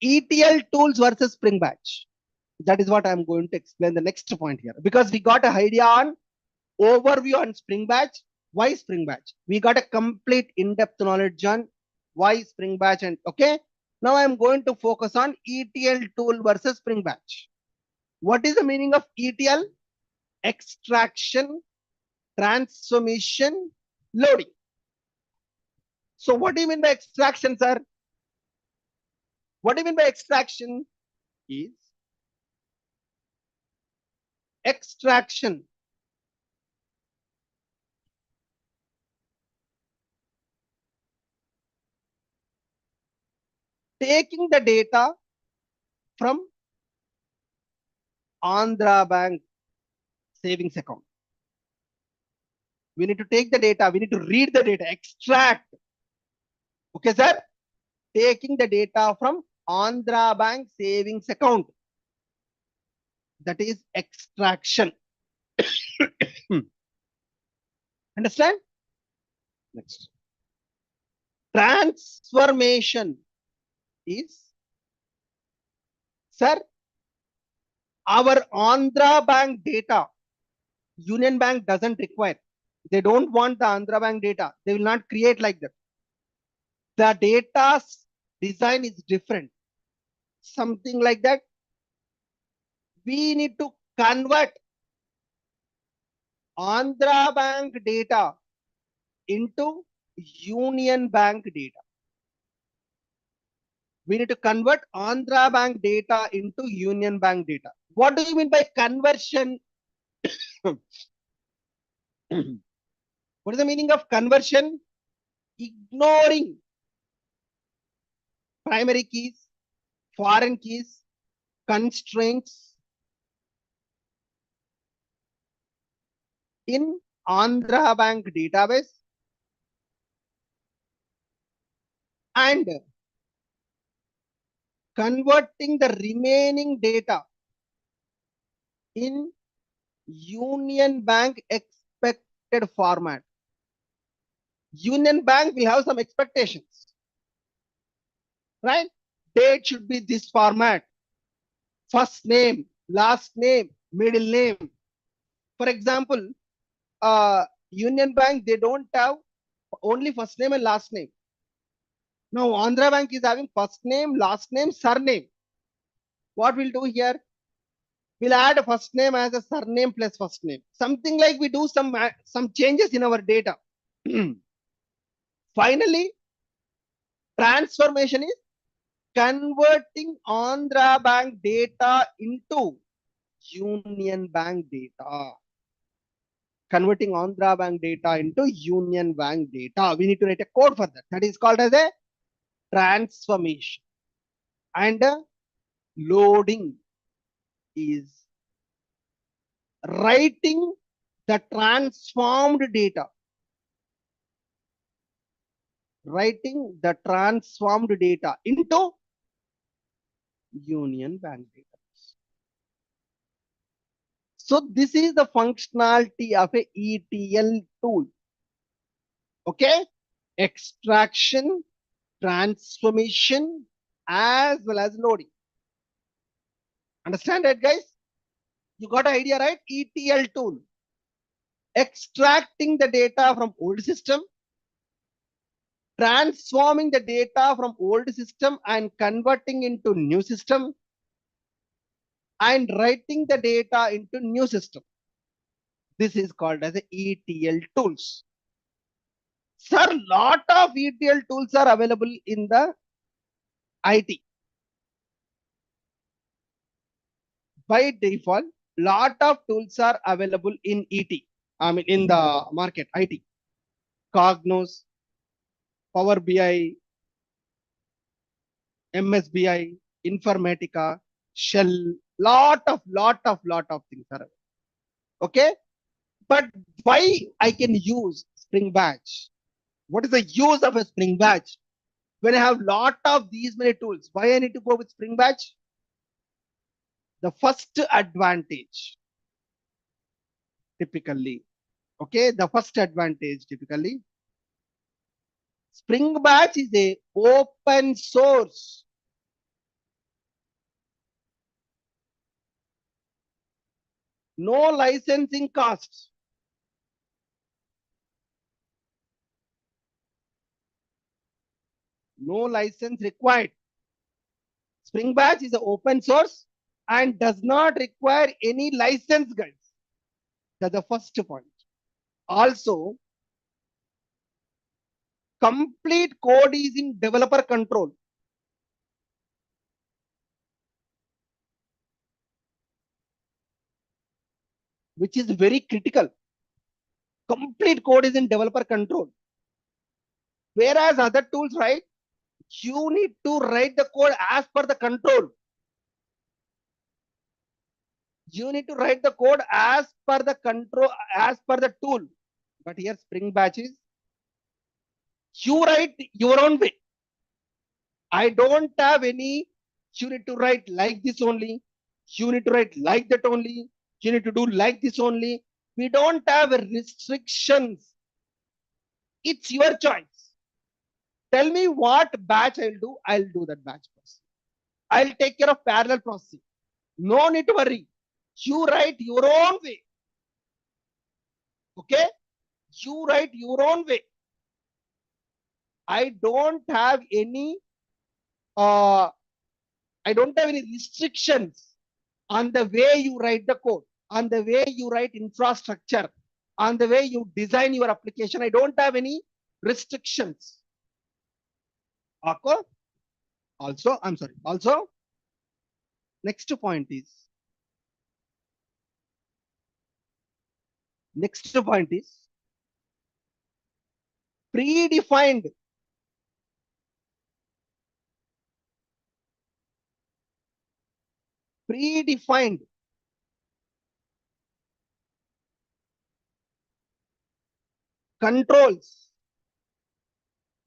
ETL tools versus Spring Batch. That is what I'm going to explain the next point here. Because we got an idea on overview on Spring Batch. Why Spring Batch? We got a complete in-depth knowledge on why Spring Batch and okay. Now I'm going to focus on ETL tool versus Spring Batch. What is the meaning of ETL? Extraction, transformation, loading. So what do you mean by extraction, sir? What do you mean by extraction? Is extraction. Taking the data from Andhra Bank savings account. We need to take the data. We need to read the data, extract. Okay, sir? Taking the data from Andhra Bank savings account. That is extraction. Understand? Next. Transformation is, sir, our Andhra Bank data, Union Bank doesn't require. They don't want the Andhra Bank data. They will not create like that. The data's design is different. Something like that. We need to convert Andhra Bank data into Union Bank data. We need to convert Andhra Bank data into Union Bank data. What do you mean by conversion? What is the meaning of conversion? Ignoring primary keys, foreign keys, constraints in Andhra Bank database and converting the remaining data in Union Bank expected format. Union Bank will have some expectations, right? Date should be this format. First name, last name, middle name. For example, Union Bank, they don't have only first name and last name. Now, Andhra Bank is having first name, last name, surname. What we'll do here? We'll add a first name as a surname plus first name. Something like we do some changes in our data. Finally, transformation is converting Andhra Bank data into Union Bank data. Converting Andhra Bank data into Union Bank data. We need to write a code for that. That is called as a transformation. And loading is writing the transformed data. Writing the transformed data into Union Bank data. So this is the functionality of a ETL tool. Okay? Extraction, transformation, as well as loading. Understand that, guys? You got an idea, right? ETL tool. Extracting the data from old system, transforming the data from old system and converting into new system, and writing the data into new system. This is called as a ETL tools. Sir, lot of ETL tools are available in the IT. By default, lot of tools are available in ET. I mean, in the market, IT. Cognos, Power BI, MSBI, Informatica, Shell, lot of things are available. Okay. But why I can use Spring Batch? What is the use of a Spring Batch? When I have lot of these many tools, why I need to go with Spring Batch? The first advantage, typically, okay, the first advantage typically, Spring Batch is a open source. No licensing costs. No license required. Spring Batch is open source and does not require any license, guys. That's the first point. Also, complete code is in developer control. Which is very critical. Complete code is in developer control. Whereas other tools, right? You need to write the code as per the control. You need to write the code as per the control, as per the tool. But here Spring Batch is, you write your own way. I don't have any, you need to write like this only. You need to write like that only. You need to do like this only. We don't have restrictions. It's your choice. Tell me what batch I'll do that batch first. I'll take care of parallel processing. No need to worry. You write your own way. Okay? You write your own way. I don't have any restrictions on the way you write the code, on the way you write infrastructure, on the way you design your application. I don't have any restrictions. Also, next point is predefined controls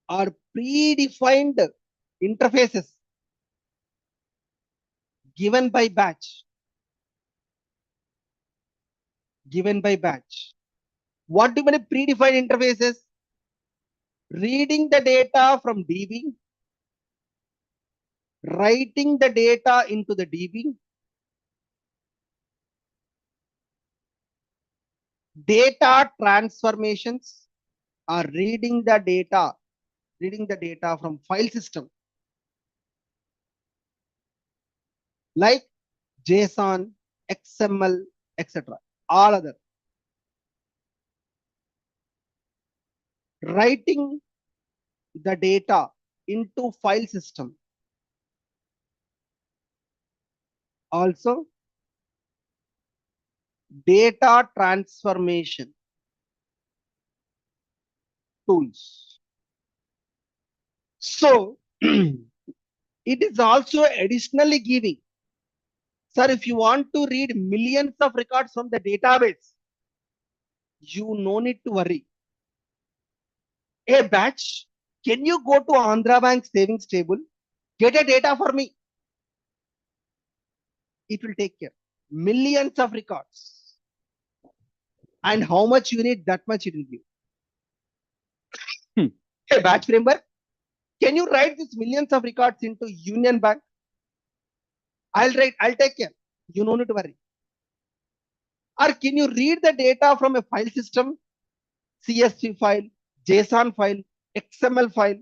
or predefined interfaces given by batch. What do you mean predefined interfaces? Reading the data from DB, writing the data into the DB, data transformations, or reading the data from file system like JSON, XML, etc. All other. Writing the data into file system. Also, data transformation tools. So, it is also additionally giving. Sir, if you want to read millions of records from the database, you no need to worry. A batch, can you go to Andhra Bank savings table, get a data for me? It will take care. Millions of records. And how much you need, that much it will give. A batch framework, can you write these millions of records into Union Bank? I'll take care. You no need to worry. Or can you read the data from a file system, CSV file, JSON file, XML file,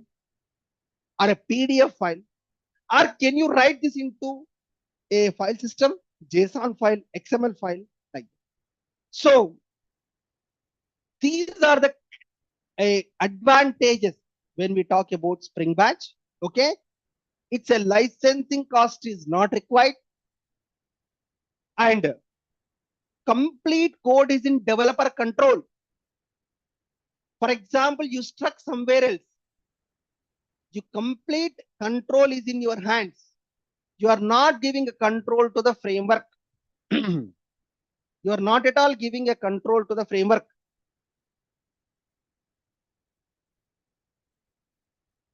or a PDF file? Or can you write this into a file system, JSON file, XML file, like that? So these are the advantages when we talk about Spring Batch. Okay, it's a licensing cost is not required, and complete code is in developer control. For example, you struck somewhere else. Your complete control is in your hands. You are not giving a control to the framework. You are not at all giving a control to the framework.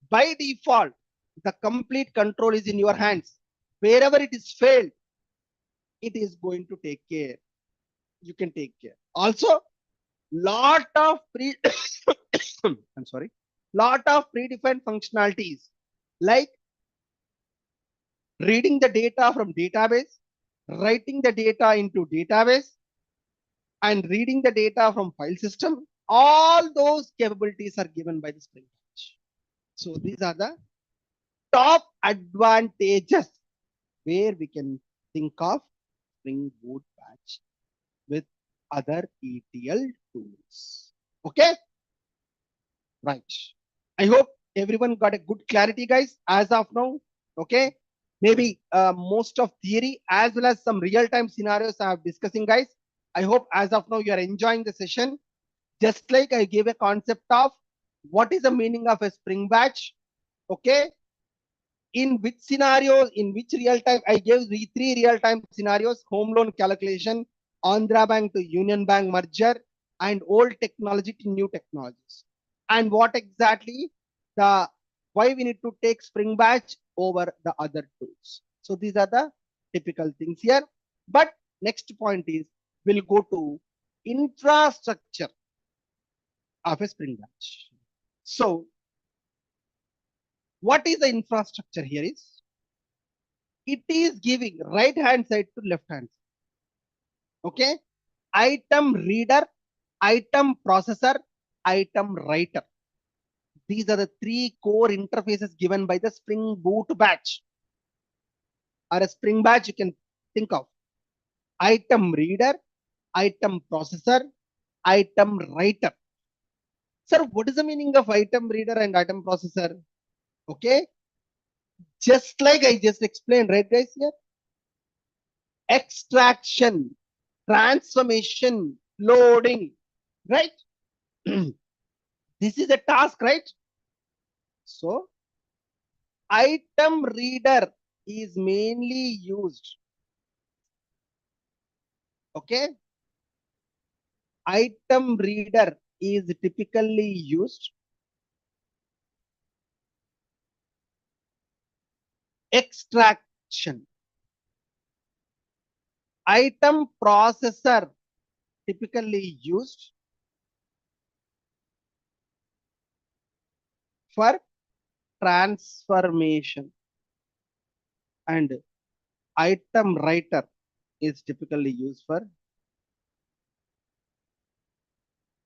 By default, the complete control is in your hands. Wherever it is failed, it is going to take care. You can take care. Also, lot of lot of predefined functionalities like reading the data from database, writing the data into database, and reading the data from file system. All those capabilities are given by the Spring Batch. So these are the top advantages where we can think of Spring Boot batch with other ETL tools. Okay, right. I hope everyone got a good clarity, guys, as of now. Okay, maybe most of theory as well as some real-time scenarios I have discussing, guys. I hope as of now you are enjoying the session. Just like I gave a concept of what is the meaning of a Spring batch. Okay, in which scenarios, in which real time, I gave three real time scenarios: home loan calculation, Andhra Bank to Union Bank merger, and old technology to new technologies. And what exactly the why we need to take Spring batch over the other tools. So these are the typical things here. But next point is we'll go to infrastructure of a Spring batch. So what is the infrastructure here is it is giving right hand side to left hand side. Okay, item reader, item processor, item writer. These are the three core interfaces given by the Spring Boot batch or a Spring batch. You can think of item reader, item processor, item writer. Sir, what is the meaning of item reader and item processor? Okay, just like I just explained, right, guys? Here, extraction, transformation, loading, right? This is a task, right? So item reader is mainly used. Okay, item reader is typically used extraction. Item processor typically used for transformation, and item writer is typically used for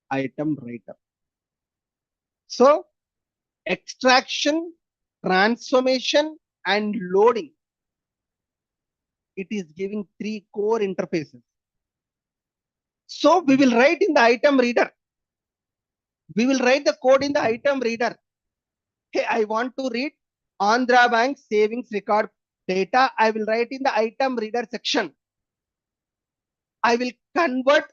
item writer. So extraction, transformation, and loading, it is giving three core interfaces. So we will write in the item reader. We will write the code in the item reader. Hey, I want to read Andhra Bank savings record data. I will write in the item reader section. I will convert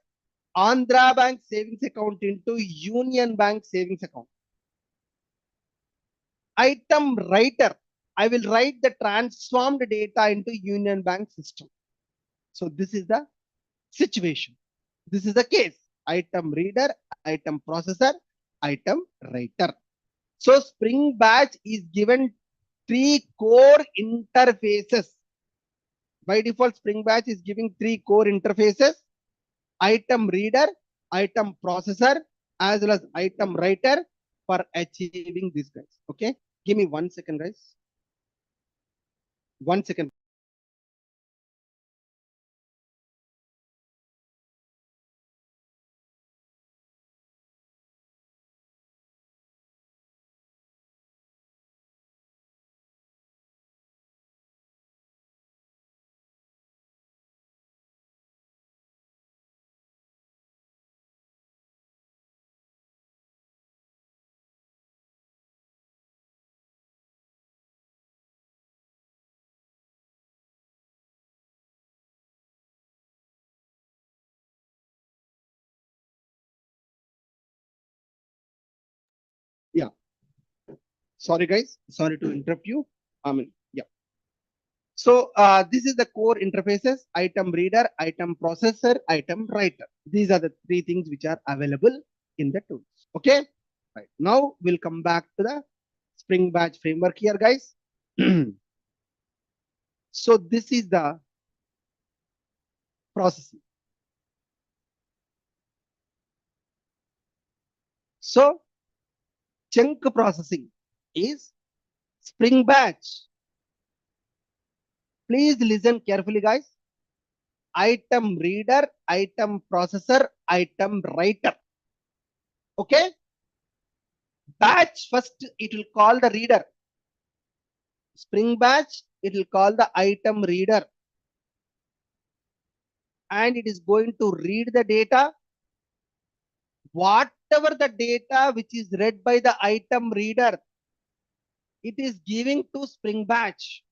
Andhra Bank savings account into Union Bank savings account. Item writer, I will write the transformed data into Union Bank system. So this is the situation. This is the case. Item reader, item processor, item writer. So Spring batch is given three core interfaces. By default, Spring batch is giving three core interfaces: item reader, item processor, as well as item writer for achieving this, guys. Okay, give me 1 second, guys. 1 second. Yeah, sorry, guys. Sorry to interrupt you. I mean, yeah. So this is the core interfaces: item reader, item processor, item writer. These are the three things which are available in the tools. Okay. Right. Now we'll come back to the Spring batch framework here, guys. So this is the processing. So chunk processing is Spring batch. Please listen carefully, guys. Item reader, item processor, item writer. Okay. Batch first, it will call the reader. Spring batch, it will call the item reader, and it is going to read the data. Whatever the data which is read by the item reader, it is giving to Spring Batch.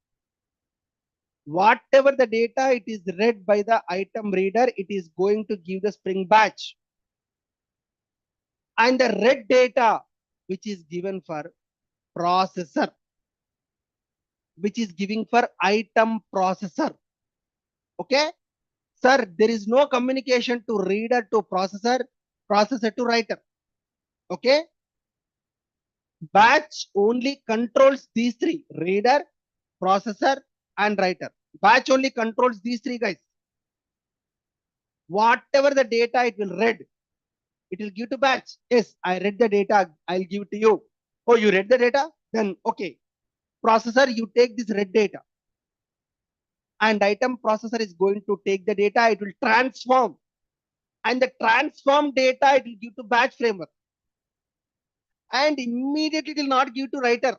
Whatever the data it is read by the item reader, it is going to give the Spring Batch. And the read data which is given for processor, which is giving for item processor. Okay, sir, there is no communication to reader to processor, processor to writer. Okay, batch only controls these three: reader, processor, and writer. Batch only controls these three guys. Whatever the data it will read, it will give to batch. Yes, I read the data, I'll give it to you. Oh, you read the data? Then okay. Processor, you take this read data. And item processor is going to take the data, it will transform. And the transform data, it will give to batch framework. And immediately it will not give to writer.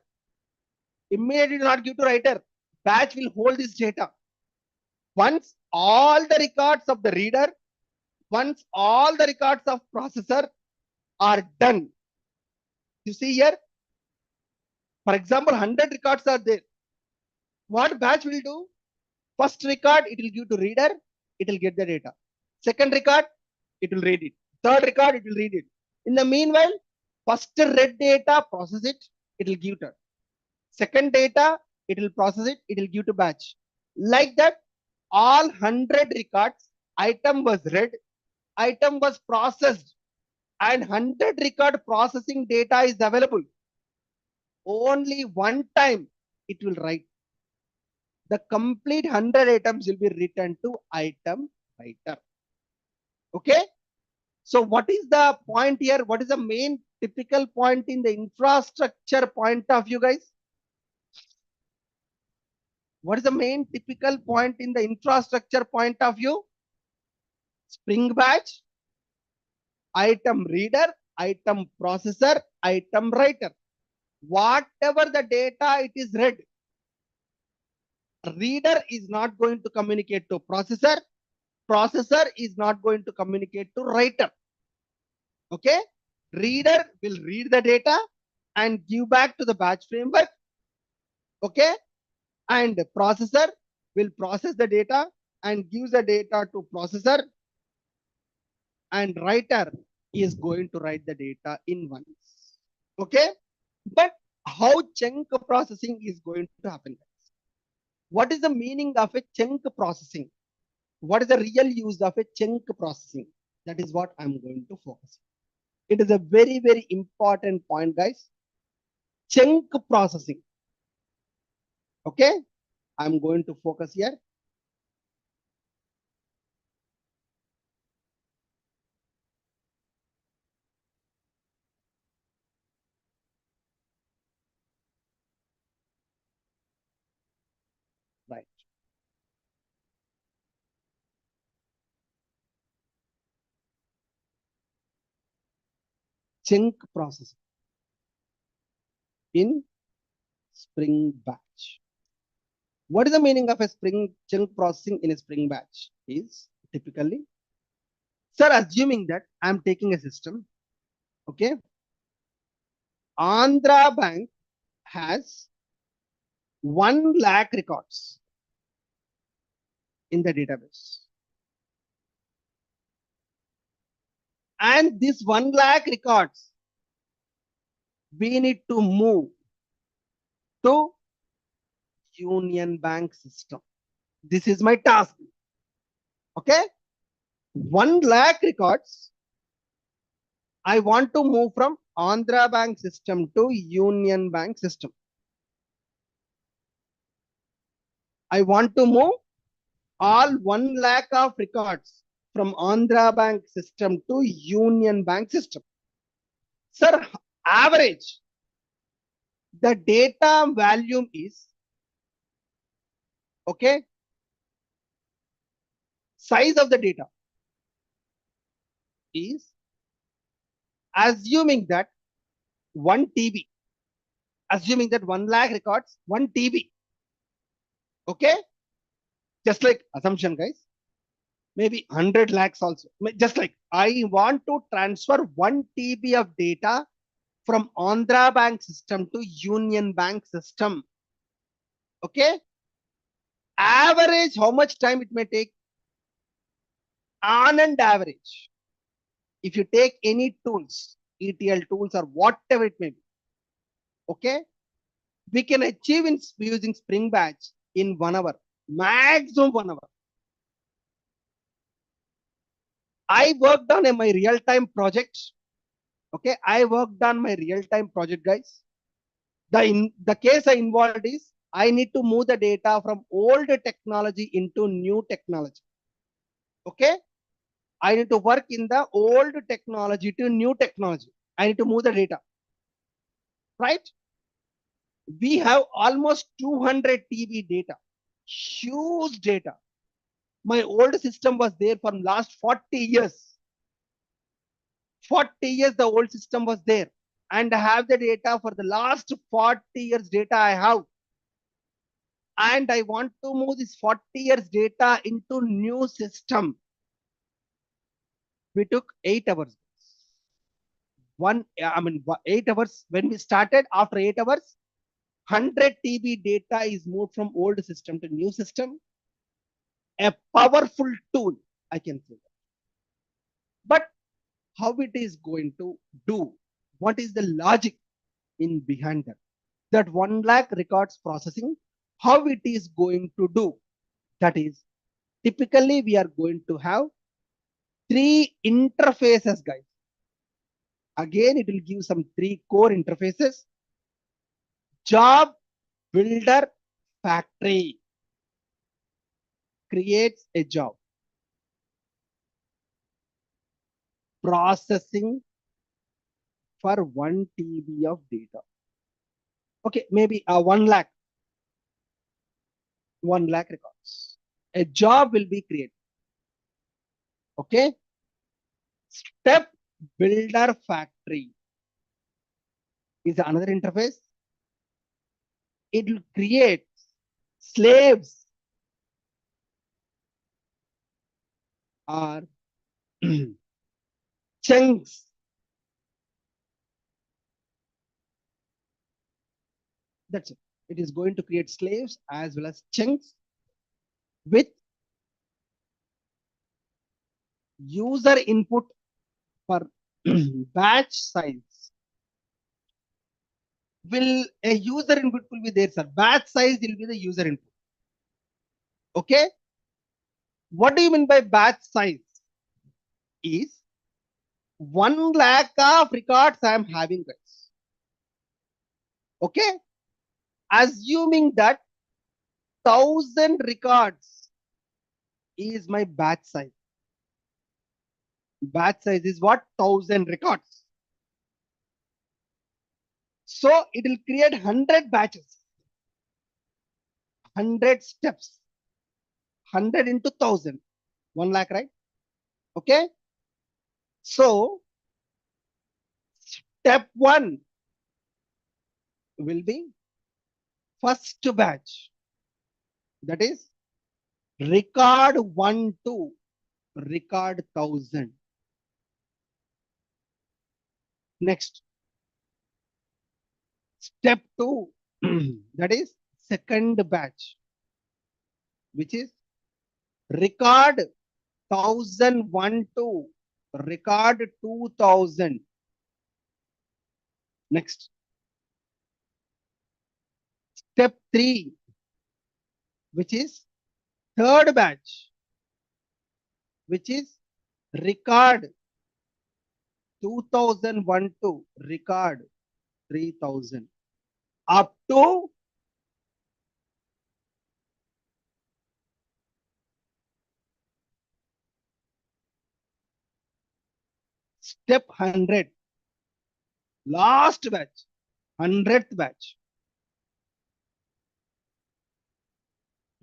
Immediately it will not give to writer. Batch will hold this data. Once all the records of the reader, once all the records of processor are done. You see here, for example, 100 records are there. What batch will do? First record, it will give to reader, it will get the data. Second record, it will read it. Third record, it will read it. In the meanwhile, first read data, process it, it will give to. Second data, it will process it, it will give to batch. Like that, all 100 records, item was read, item was processed, and 100 record processing data is available. Only one time it will write. The complete 100 items will be written to item writer. Okay. So what is the point here? What is the main typical point in the infrastructure point of view, guys? What is the main typical point in the infrastructure point of view? Spring batch, item reader, item processor, item writer. Whatever the data it is read, reader is not going to communicate to processor. Processor is not going to communicate to writer. Okay. Reader will read the data and give back to the batch framework. Okay. And processor will process the data and gives the data to processor. And writer is going to write the data in once. Okay. But how chunk processing is going to happen? What is the meaning of a chunk processing? What is the real use of a chunk processing? That is what I'm going to focus. It is a very, very important point, guys. Chunk processing. Okay. I'm going to focus here. Right. Chunk processing in Spring Batch. What is the meaning of a Spring chunk processing in a Spring Batch? Is typically, sir, assuming that I'm taking a system, okay, Andhra Bank has 1 lakh records in the database. And this 1 lakh records, we need to move to Union Bank system. This is my task. Okay. 1 lakh records. I want to move from Andhra Bank system to Union Bank system. I want to move all 1 lakh of records from Andhra Bank system to Union Bank system. Sir, average, the data volume is, okay, size of the data is, assuming that 1 TB, assuming that 1 lakh records, 1 TB. Okay, just like assumption, guys. Maybe 100 lakhs also. Just like I want to transfer 1 TB of data from Andhra Bank system to Union Bank system. Okay, average how much time it may take? On an average, if you take any tools, ETL tools or whatever it may be, okay, we can achieve in using Spring Batch in 1 hour, maximum 1 hour. I worked on my real-time project. Okay, I worked on my real-time project, guys. The case I involved is I need to move the data from old technology into new technology. Okay, I need to work in the old technology to new technology. I need to move the data, right? We have almost 200 TB data, huge data. My old system was there for last 40 years. 40 years the old system was there, and I have the data for the last 40 years data I have. And I want to move this 40 years data into new system. We took 8 hours. 8 hours when we started. After 8 hours, 100 TB data is moved from old system to new system. A powerful tool, I can say that. But how it is going to do? What is the logic in behind that? That 1 lakh records processing, how it is going to do? That is, typically we are going to have 3 interfaces, guys. Again, it will give some 3 core interfaces. Job, builder, factory. Creates a job. Processing for 1 TB of data. Okay, maybe 1 lakh. 1 lakh records. A job will be created. Okay. Step builder factory is another interface. It will create slaves or chunks. That's it. It is going to create slaves as well as chunks with user input for batch size. Will a user input will be there, sir? Batch size will be the user input. Okay. What do you mean by batch size? Is 1 lakh of records I am having, guys. Okay. Assuming that 1,000 records is my batch size. Batch size is what? 1,000 records. So it will create 100 batches, 100 steps, 100 into 1,000, 1 lakh, right? Okay. So step 1 will be first batch. That is record 1 to record 1,000. Next, step 2, that is second batch, which is record 1,001 to record 2,000. Next, step 3, which is third batch, which is record 2,001 to record 3,000 up to step 100, last batch, 100th batch.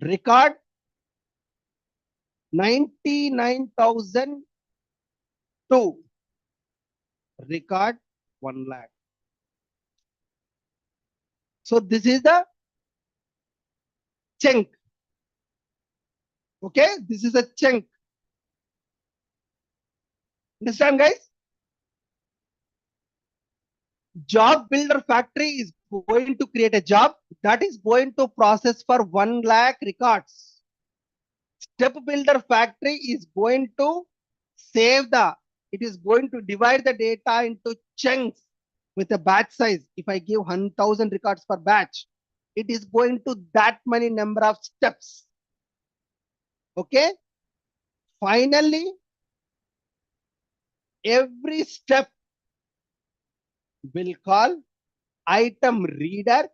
Record 99,000 to record 1 lakh. So this is the chunk. Okay, this is a chunk. Understand, guys? Job builder factory is going to create a job that is going to process for 1 lakh records. Step builder factory is going to it is going to divide the data into chunks with a batch size. If I give 1,000 records per batch, it is going to that many number of steps. Okay. Finally, every step will call item reader,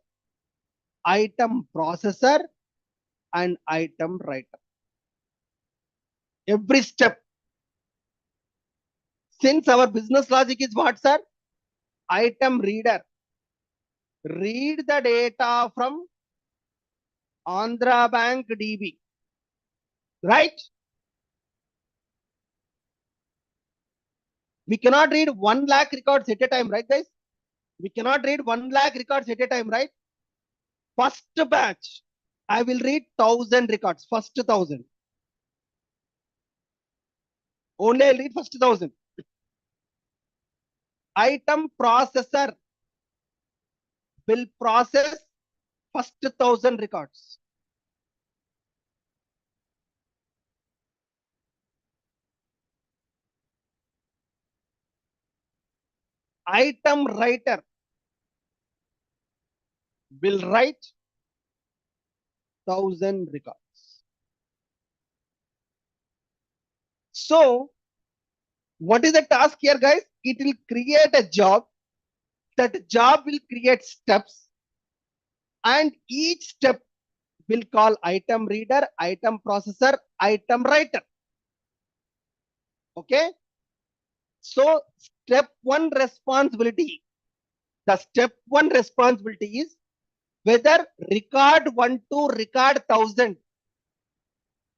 item processor, and item writer. Every step. Since our business logic is what, sir? Item reader. Read the data from Andhra Bank DB. Right? We cannot read 1 lakh records at a time, right, guys? We cannot read 1 lakh records at a time, right? First batch, I will read 1,000 records. First 1,000. Only I'll read first 1,000. Item processor will process first 1,000 records. Item writer will write 1,000 records. So, what is the task here, guys? It will create a job. That job will create steps, and each step will call item reader, item processor, item writer. Okay. So, step one responsibility. The step one responsibility is whether record 1 to record 1,000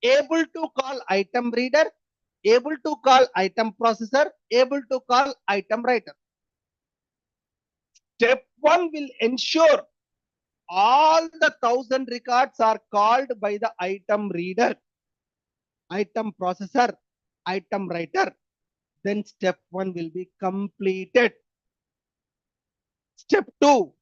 able to call item reader, able to call item processor, able to call item writer. Step one will ensure all the 1,000 records are called by the item reader, item processor, item writer. Then step one will be completed. Step two,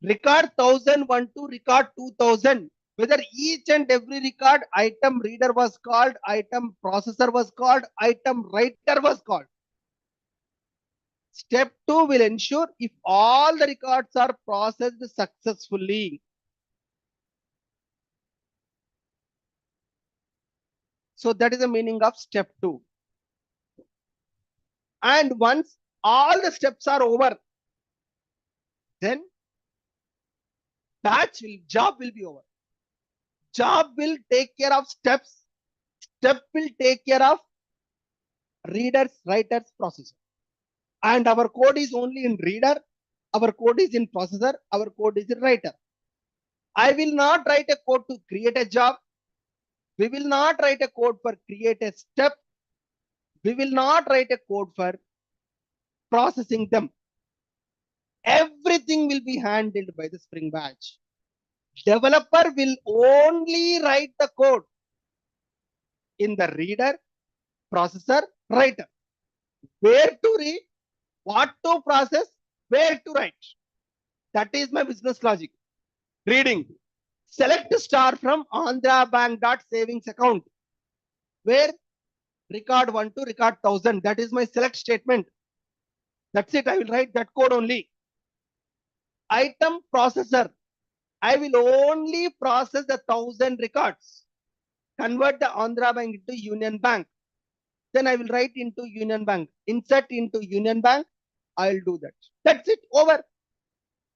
record 1,001 to record 2,000. Whether each and every record item reader was called, item processor was called, item writer was called. Step two will ensure if all the records are processed successfully. So that is the meaning of step two. And once all the steps are over, then job will be over. Job will take care of steps. Step will take care of readers, writers, processor. And our code is only in reader. Our code is in processor. Our code is in writer. I will not write a code to create a job. We will not write a code for create a step. We will not write a code for processing them. Everything will be handled by the Spring Batch. Developer will only write the code in the reader, processor, writer. Where to read, what to process, where to write. That is my business logic. Reading. Select star from Andhra Bank savings account. Where record 1 to record 1,000. That is my select statement. That's it. I will write that code only. Item processor. I will only process the 1,000 records. Convert the Andhra Bank into Union Bank. Then I will write into Union Bank. Insert into Union Bank. I'll do that. That's it. Over.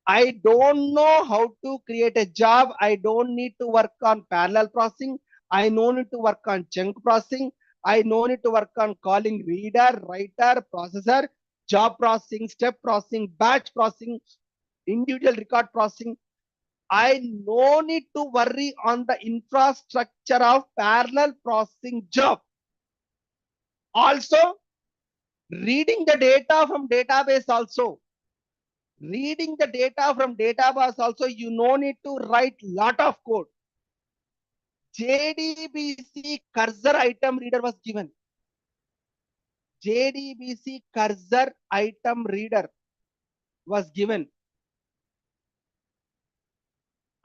I don't know how to create a job. I don't need to work on parallel processing. I no need to work on chunk processing. I no need to work on calling reader, writer, processor, job processing, step processing, batch processing, individual record processing. I no need to worry on the infrastructure of parallel processing job. Also, reading the data from database also. Reading the data from database also, you no need to write lot of code. JDBC cursor item reader was given. JDBC cursor item reader was given.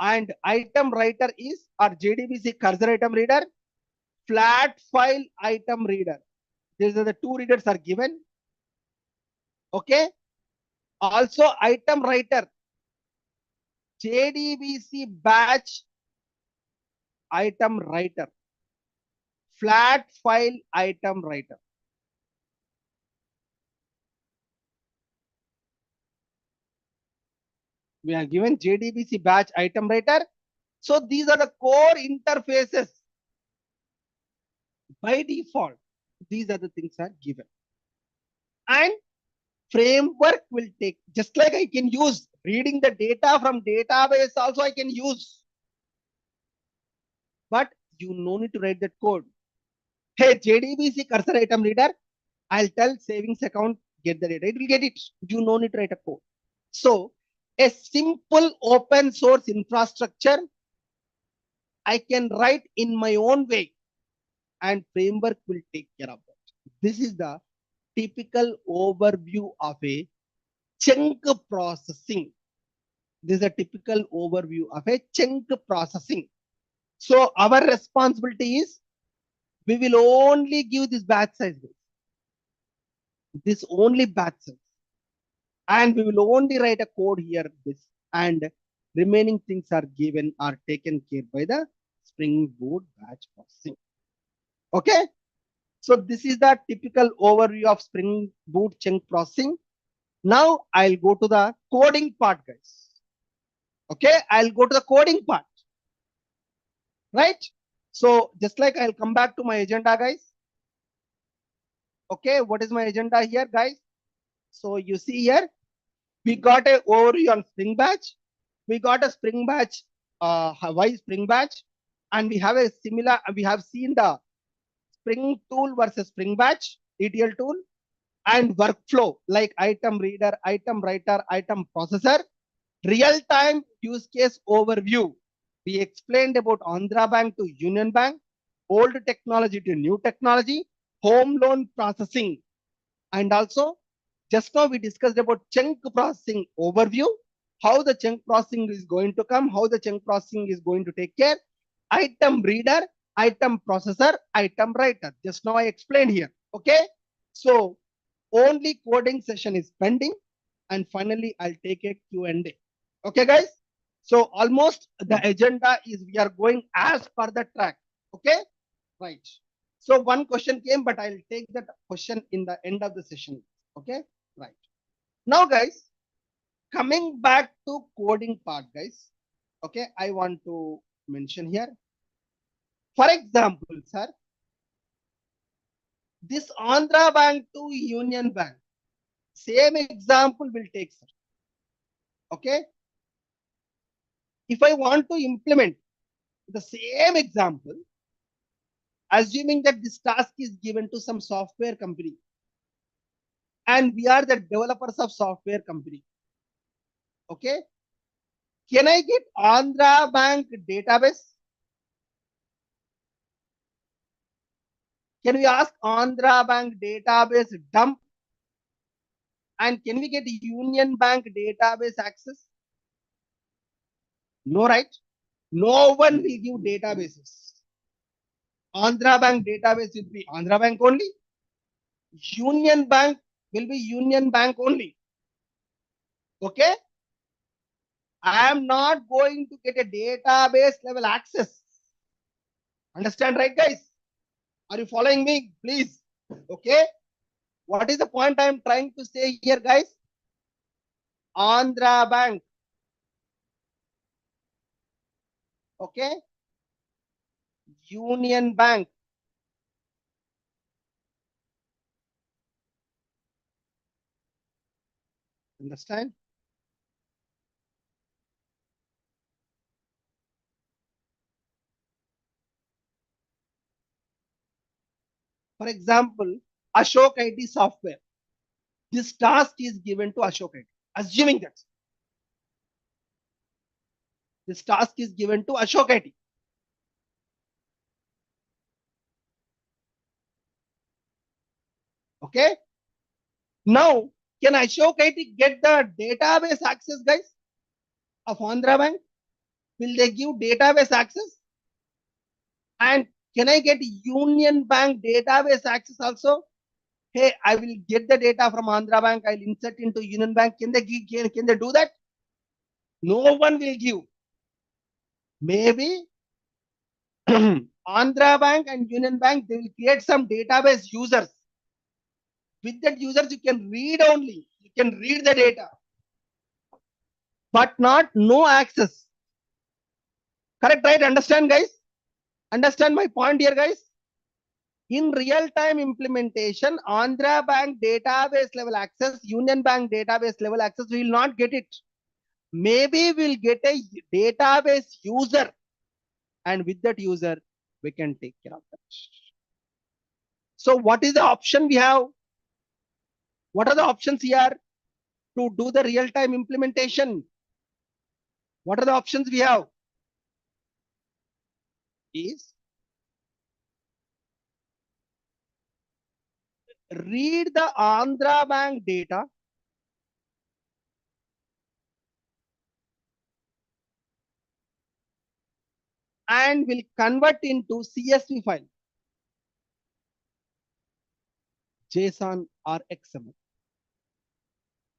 And item writer is, or JDBC cursor item reader, flat file item reader. These are the two readers are given. Okay. Also item writer, JDBC batch item writer, flat file item writer. We are given JDBC batch item writer. So these are the core interfaces. By default, these are the things are given. And framework will take, just like I can use reading the data from database also I can use. But you no need to write that code. Hey, JDBC cursor item reader, I'll tell savings account, get the data. It will get it. You no need to write a code. So a simple open source infrastructure I can write in my own way and framework will take care of that. This is the typical overview of a chunk processing. This is a typical overview of a chunk processing. So our responsibility is we will only give this batch size. This only batch size. And we will only write a code here. This and remaining things are given or taken care by the springboot batch processing. Okay. So this is the typical overview of springboot chunk processing. Now I'll go to the coding part, guys. Okay, I'll go to the coding part. Right? So just like I'll come back to my agenda, guys. Okay, what is my agenda here, guys? So you see here, we got a overview on Spring Batch. We got a Spring Batch, Hawaii Spring Batch, and we have a similar. We have seen the Spring tool versus Spring Batch ETL tool, and workflow like item reader, item writer, item processor. Real-time use case overview. We explained about Andhra Bank to Union Bank, old technology to new technology, home loan processing. And also, just now we discussed about chunk processing overview, how the chunk processing is going to come, how the chunk processing is going to take care, item reader, item processor, item writer. Just now I explained here. Okay. So only coding session is pending. And finally, I'll take a Q&A. Okay, guys. So almost the agenda is we are going as per the track. Okay, right. So one question came, but I'll take that question in the end of the session. Okay, right. Now, guys, coming back to coding part, guys. Okay, I want to mention here. For example, sir, this Andhra Bank to Union Bank, same example will take, sir. Okay. If I want to implement the same example, assuming that this task is given to some software company and we are the developers of software company. Okay. Can I get Andhra Bank database? Can we ask Andhra Bank database dump? And can we get Union Bank database access? No, right? No one will give databases. Andhra Bank database will be Andhra Bank only. Union Bank will be Union Bank only. Okay. I am not going to get a database level access. Understand, right, guys? Are you following me? Please. Okay. What is the point I am trying to say here, guys? Andhra Bank. Okay. Union Bank. Understand? For example, Ashok IT software. This task is given to Ashok IT. Assuming that this task is given to Ashok IT. Okay. Now, can Ashok IT get the database access, guys, of Andhra Bank? Will they give database access? And can I get Union Bank database access also? Hey, I will get the data from Andhra Bank. I'll insert into Union Bank. Can they do that? No one will give. Maybe Andhra Bank and Union Bank, they will create some database users. With that users, you can read only. You can read the data, but not no access. Correct, right? Understand, guys? Understand my point here, guys? In real-time implementation, Andhra Bank database level access, Union Bank database level access, we will not get it. Maybe we'll get a database user, and with that user, we can take care of that. So what is the option we have? What are the options here to do the real-time implementation? What are the options we have? Is read the Andhra Bank data and will convert into CSV file, JSON or XML.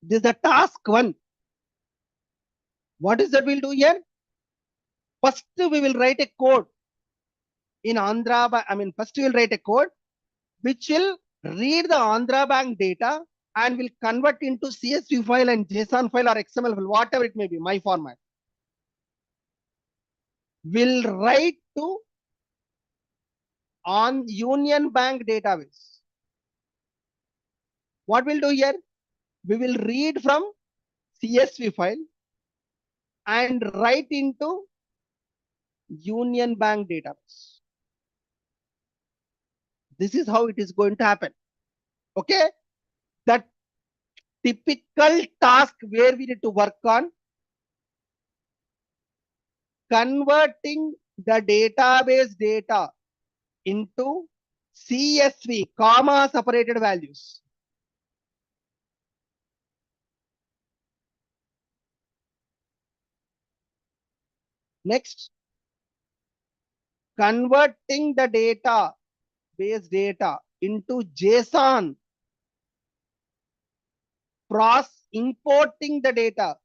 This is the task one. What is that we'll do here? First, we will write a code in Andhra Bank. First we will write a code which will read the Andhra Bank data and will convert into CSV file and JSON file or XML file, whatever it may be, my format. Will write to on Union Bank database. What we'll do here? We will read from CSV file and write into Union Bank database. This is how it is going to happen. Okay. That typical task where we need to work on converting the database data into CSV, comma separated values. Next, converting the database data into JSON, importing the data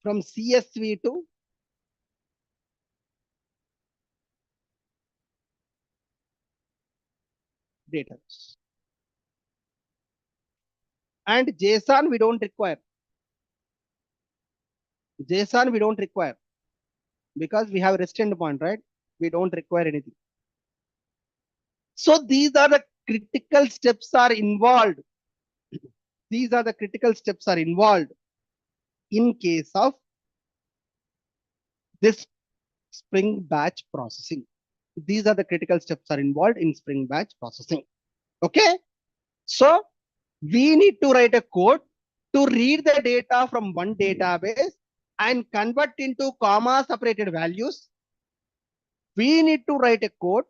from CSV to database. And JSON we don't require. JSON we don't require because we have REST endpoint, right? We don't require anything. So these are the critical steps are involved. These are the critical steps are involved in case of this Spring batch processing. These are the critical steps are involved in Spring batch processing. Okay. So we need to write a code to read the data from one database and convert into comma separated values. We need to write a code,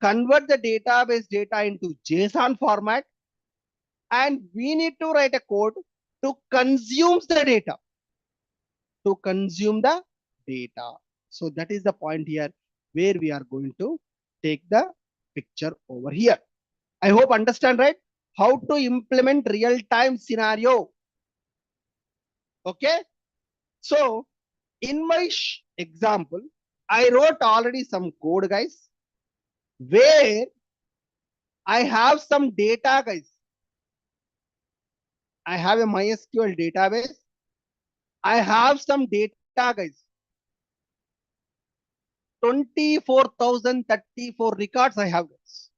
convert the database data into JSON format, and we need to write a code to consume the data. To consume the data. So that is the point here where we are going to take the picture over here. I hope understand, right? How to implement real-time scenario. Okay. So in my example, I wrote already some code, guys, where I have some data, guys. I have a MySQL database. I have some data, guys. 24,034 records I have, guys.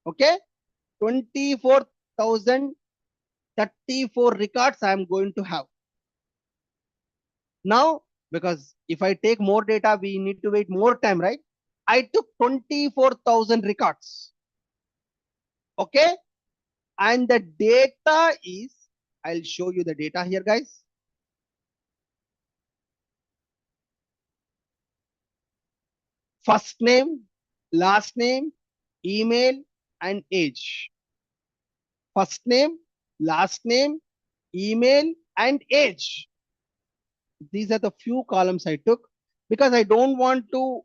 Okay. 24,034 records I am going to have. Now, because if I take more data, we need to wait more time, right? I took 24,000 records. Okay. And the data is, I'll show you the data here, guys. first name, last name, email, and age. First name, last name, email, and age. These are the few columns I took because I don't want to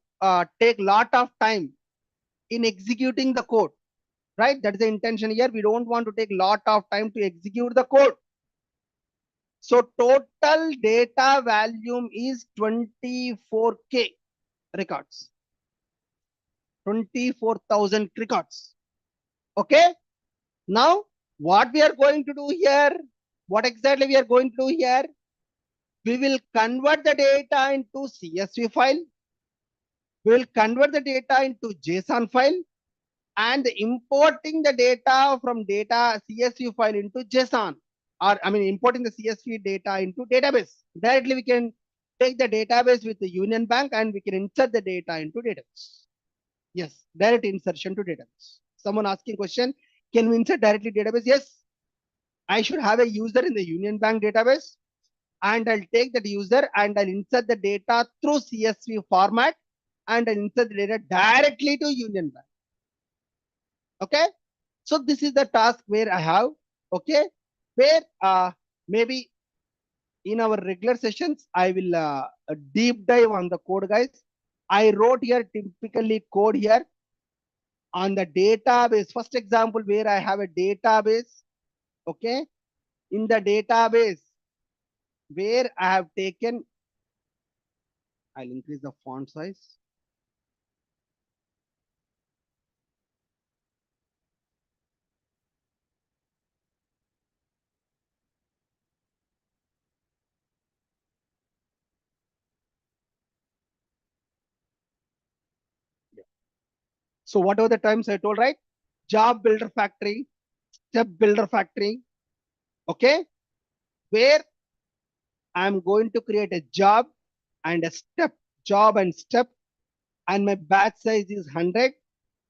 take lot of time in executing the code, right? That is the intention here. We don't want to take lot of time to execute the code. So total data volume is 24K records, 24,000 records. Okay. Now what we are going to do here, what exactly we are going to do here, we will convert the data into CSV file. We will convert the data into JSON file and importing the data from data CSV file into JSON, or I mean importing the CSV data into database. Directly we can take the database with the Union Bank and we can insert the data into database. Yes, direct insertion to database. Someone asking question, can we insert directly database? Yes, I should have a user in the Union Bank database and I'll take that user and I'll insert the data through CSV format and I'll insert the data directly to Union Bank. Okay. So this is the task where I have, okay, where maybe in our regular sessions, I will deep dive on the code, guys. I wrote here typically code here on the database. First example where I have a database, okay. In the database where I have taken, I'll increase the font size. So whatever the terms I told, right? Job builder factory, step builder factory, okay, where I'm going to create a job and a step, job and step, and my batch size is 100.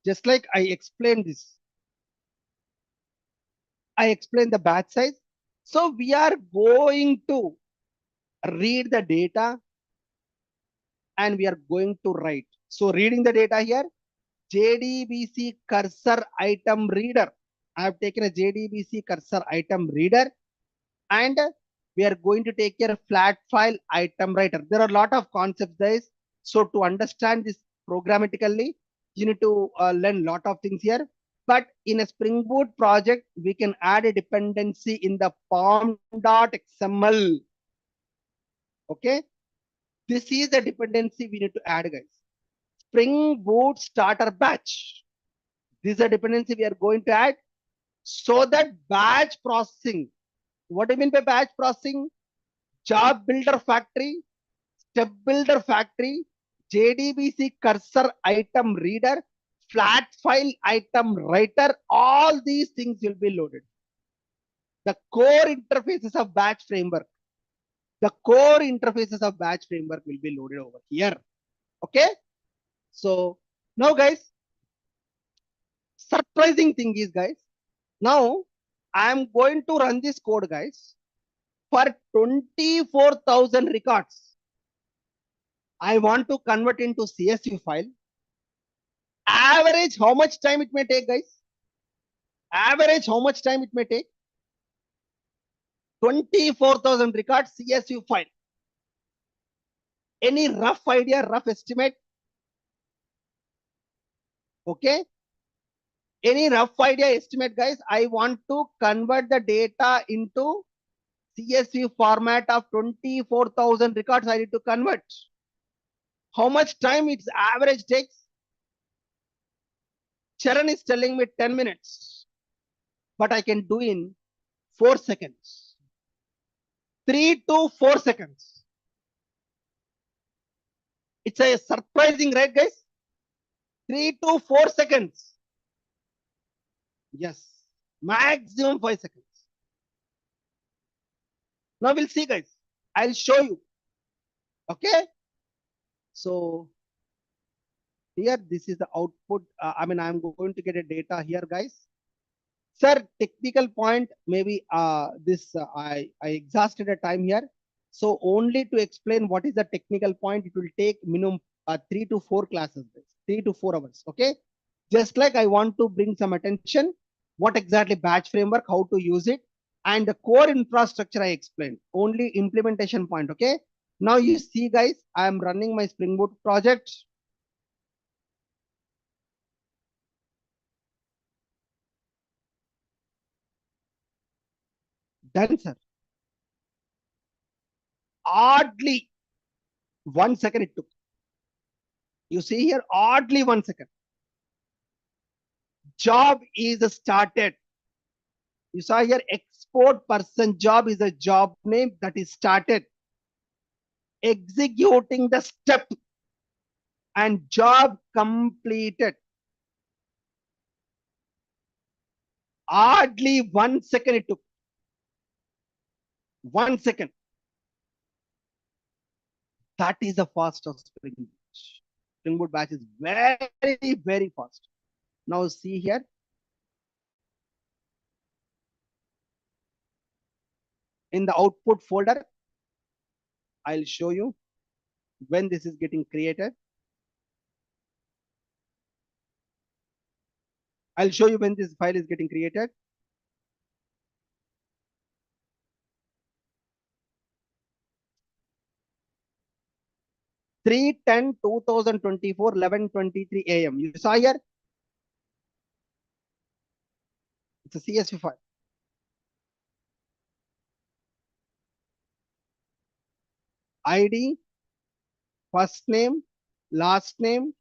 Just like I explained this, I explained the batch size. So we are going to read the data and we are going to write. So reading the data here, JDBC cursor item reader. I have taken a JDBC cursor item reader and we are going to take care of flat file item writer. There are a lot of concepts, guys. So to understand this programmatically, you need to learn a lot of things here. But in a Spring Boot project, we can add a dependency in the pom.xml. Okay. This is the dependency we need to add, guys. Spring Boot starter batch. This is a dependency we are going to add so that batch processing. What do you mean by batch processing? Job builder factory, step builder factory, JDBC cursor item reader, flat file item writer, all these things will be loaded. The core interfaces of batch framework. The core interfaces of batch framework will be loaded over here. Okay. So now, guys, surprising thing is, guys, now I am going to run this code, guys, for 24,000 records. I want to convert into CSV file. Average, how much time it may take, guys? Average, how much time it may take? 24,000 records CSV file. Any rough idea, rough estimate? Okay. Any rough idea estimate, guys? I want to convert the data into CSV format of 24,000 records. I need to convert. How much time its average takes? Charan is telling me 10 minutes, but I can do in 4 seconds. 3 to 4 seconds. It's a surprising, right, guys? 3 to 4 seconds. Yes, maximum 5 seconds. Now we'll see, guys. I'll show you. Okay. So here, this is the output. I mean, I'm going to get a data here, guys. Sir, technical point, maybe I exhausted a time here. So only to explain what is the technical point, it will take minimum 3 to 4 classes, 3 to 4 hours. Okay. Just like I want to bring some attention, what exactly batch framework, how to use it, and the core infrastructure I explained, only implementation point. Okay. Now you see guys, I am running my Spring Boot project. Done, sir. Oddly, 1 second it took. You see here, oddly 1 second. Job is started. You saw here, export person job is a job name that is started. Executing the step and job completed. Hardly 1 second it took. 1 second. That is the fastest Spring Boot. Spring Boot batch is very, very fast. Now see here. In the output folder, I'll show you when this is getting created. I'll show you when this file is getting created. Three 2024 11:23 a.m. You saw here. It's a CSV file. ID, first name, last name,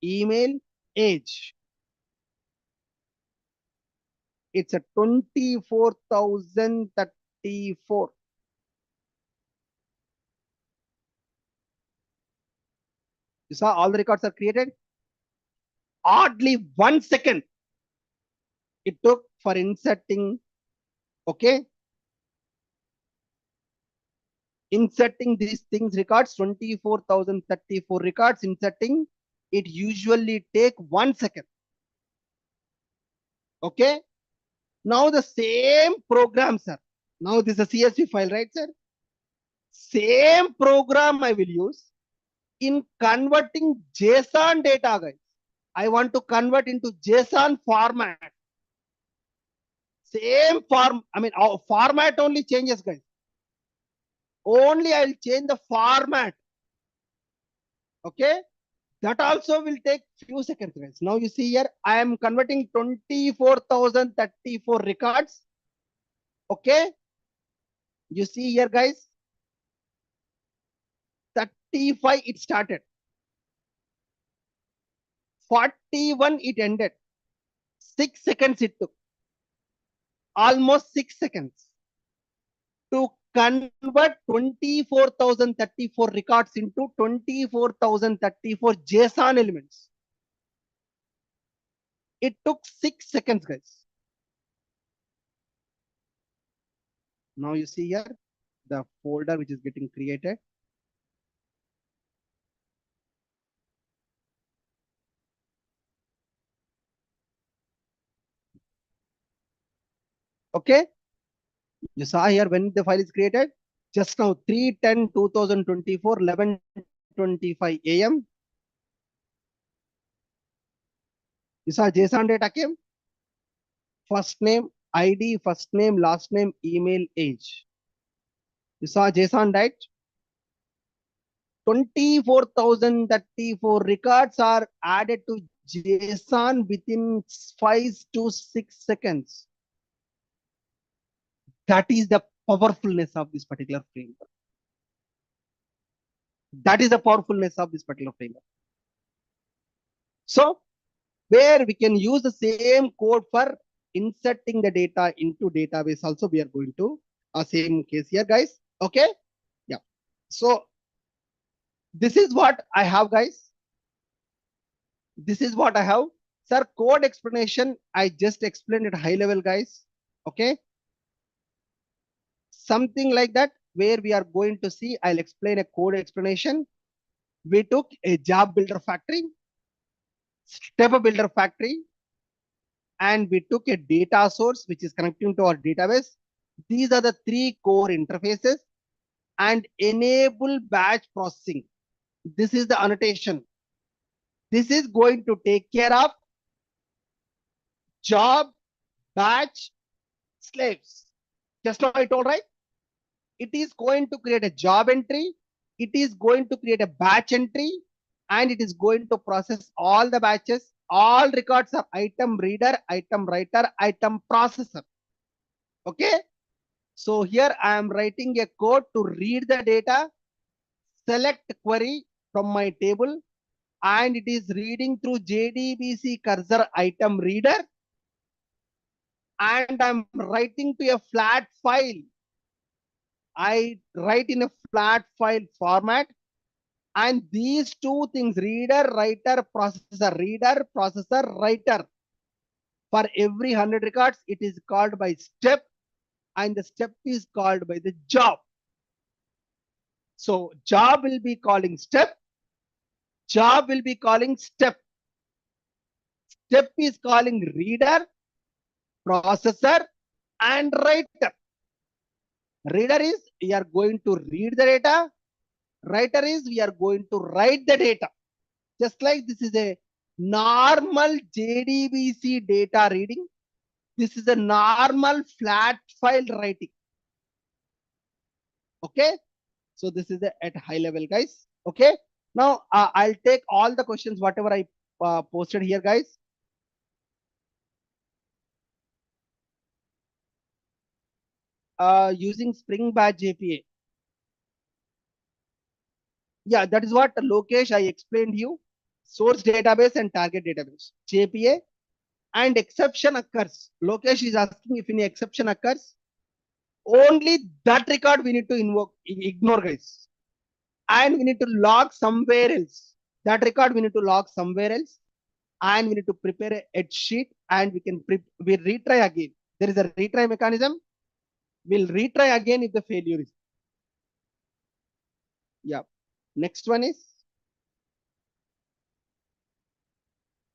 email, age. It's a 24,034. You saw all the records are created. Oddly 1 second it took for inserting. Okay. Inserting these things records, 24,034 records inserting. It usually take 1 second. Okay. Now the same program, sir. Now this is a CSV file, right, sir? Same program I will use in converting JSON data, guys. I want to convert into JSON format. Same form. I mean, our format only changes, guys. Only I'll change the format. Okay. That also will take few seconds, guys. Now you see here, I am converting 24,034 records. Okay. You see here, guys. 35 it started. 41 it ended. 6 seconds it took. Almost 6 seconds to convert 24,034 records into 24,034 JSON elements. It took 6 seconds, guys. Now you see here the folder which is getting created. Okay. You saw here when the file is created. Just now 3/10/2024 11:25 a.m. You saw JSON data came. First name, ID, first name, last name, email, age. You saw JSON, right? 24,034 records are added to JSON within 5 to 6 seconds. That is the powerfulness of this particular framework. That is the powerfulness of this particular framework. So, where we can use the same code for inserting the data into database also, we are going to same case here, guys. Okay. Yeah. So this is what I have, guys. This is what I have. Sir, code explanation, I just explained at high level, guys. Okay. Something like that, where we are going to see, I'll explain a code explanation. We took a job builder factory, step builder factory, and we took a data source which is connecting to our database. These are the three core interfaces and enable batch processing. This is the annotation. This is going to take care of job, batch, slaves. Just now I told, right? It is going to create a job entry. It is going to create a batch entry, and it is going to process all the batches. All records are item reader, item writer, item processor. Okay. So here I am writing a code to read the data, select query from my table, and it is reading through JDBC cursor item reader, and I'm writing to a flat file. I write in a flat file format, and these two things, reader, writer, writer, for every 100 records, it is called by step, and the step is called by the job. So job will be calling step, job will be calling step. Step is calling reader, processor, and writer. Reader is we are going to read the data. Writer is we are going to write the data. Just like this is a normal JDBC data reading. This is a normal flat file writing. Okay. So this is at high level, guys. Okay. Now I'll take all the questions, whatever I posted here, guys. Using Spring Batch API. Yeah, that is what Lokesh I explained you. Source database and target database, JPA, and exception occurs. Lokesh is asking if any exception occurs. Only that record we need to ignore, guys. And we need to log somewhere else. That record we need to log somewhere else. And we need to prepare a edge sheet, and we retry again. There is a retry mechanism. We'll retry again if the failure is. Yeah. Next one is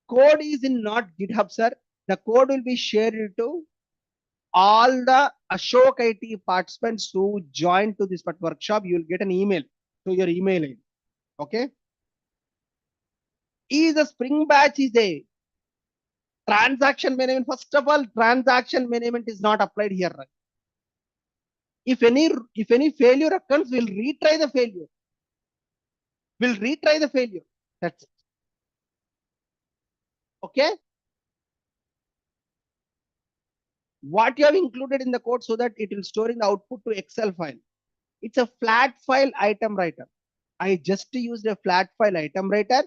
code is in not GitHub, sir. The code will be shared to all the Ashok IT participants who joined to this workshop. You will get an email to your email ID. Okay. Is a Spring Batch is a transaction management. First of all, transaction management is not applied here. Right? If any failure occurs, we'll retry the failure. We'll retry the failure. That's it. Okay. What you have included in the code so that it will store in the output to Excel file. It's a flat file item writer. I just used a flat file item writer,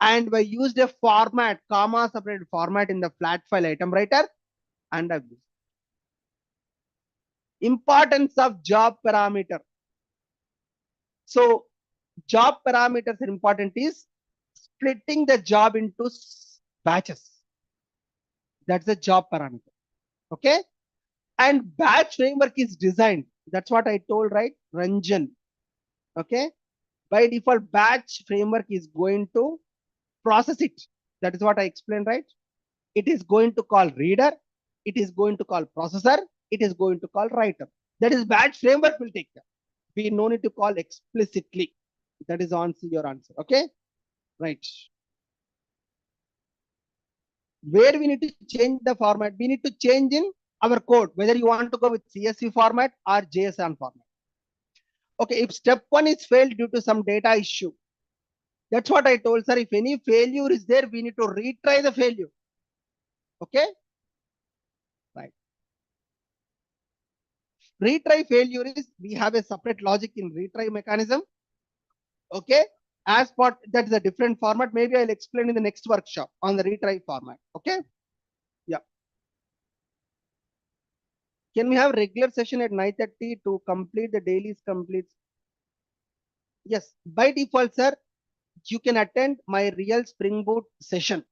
and I used a format, comma separated format in the flat file item writer, and I've used. Importance of job parameter. So job parameters important is splitting the job into batches. That's the job parameter. Okay. And batch framework is designed. That's what I told, right? Ranjan. Okay. By default, batch framework is going to process it. That is what I explained, right? It is going to call reader. It is going to call processor. It is going to call writer. That is batch framework will take care. We no need to call explicitly. That is answer your answer. Okay. Right. Where we need to change the format, we need to change in our code, whether you want to go with CSV format or JSON format. Okay, if step 1 is failed due to some data issue, that's what I told, sir. If any failure is there, we need to retry the failure. Okay, right. Retry failure is we have a separate logic in retry mechanism. Okay, as part that is a different format. Maybe I'll explain in the next workshop on the retry format. Okay, yeah. Can we have regular session at 9:30 to complete the dailies complete? Yes, by default, sir, you can attend my real springboot session.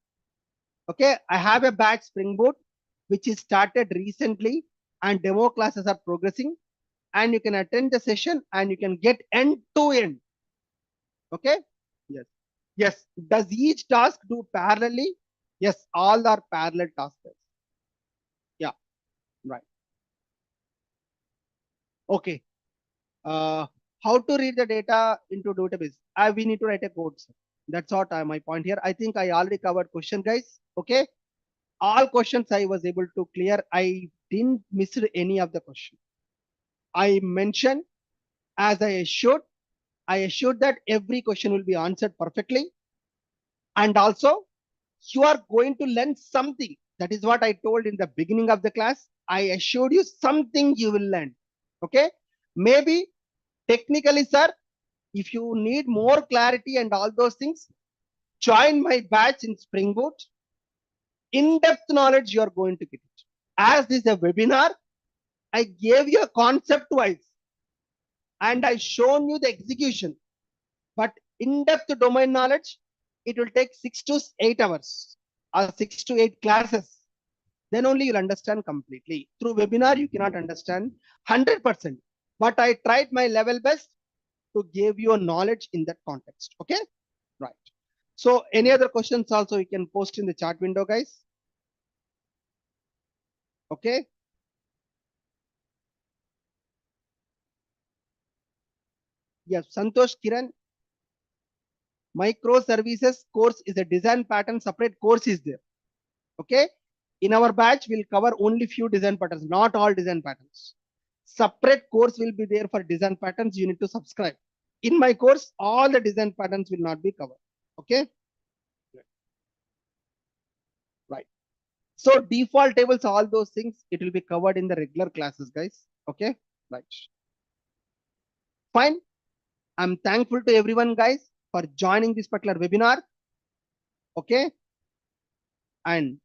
Okay, I have a batch springboot which is started recently, and demo classes are progressing, and you can attend the session and you can get end to end. Okay. Yes. Yes. Does each task do parallelly? Yes, all are parallel tasks. Yeah. Right. Okay. how to read the data into database. We need to write a code, sir. That's what my point here. I think I already covered question, guys. Okay. All questions I was able to clear. I didn't miss any of the question. I mentioned as I assured that every question will be answered perfectly. And also you are going to learn something. That is what I told in the beginning of the class. I assured you something you will learn. Okay. Maybe technically, sir, if you need more clarity and all those things, join my batch in Springboot. In-depth knowledge you are going to get it. As this is a webinar, I gave you a concept wise and I shown you the execution. But in-depth domain knowledge, it will take 6 to 8 hours or 6 to 8 classes. Then only you'll understand completely. Through webinar, you cannot understand 100%. But I tried my level best to give you a knowledge in that context. Okay, right. So any other questions also you can post in the chat window, guys. Okay. Yes, Santosh Kiran. Microservices course is a design pattern. Separate course is there. Okay. In our batch, we'll cover only few design patterns, not all design patterns. Separate course will be there for design patterns. You need to subscribe. In my course, all the design patterns will not be covered. Okay. Right. So default tables, all those things, it will be covered in the regular classes, guys. Okay. Right. Fine. I'm thankful to everyone, guys, for joining this particular webinar. Okay. And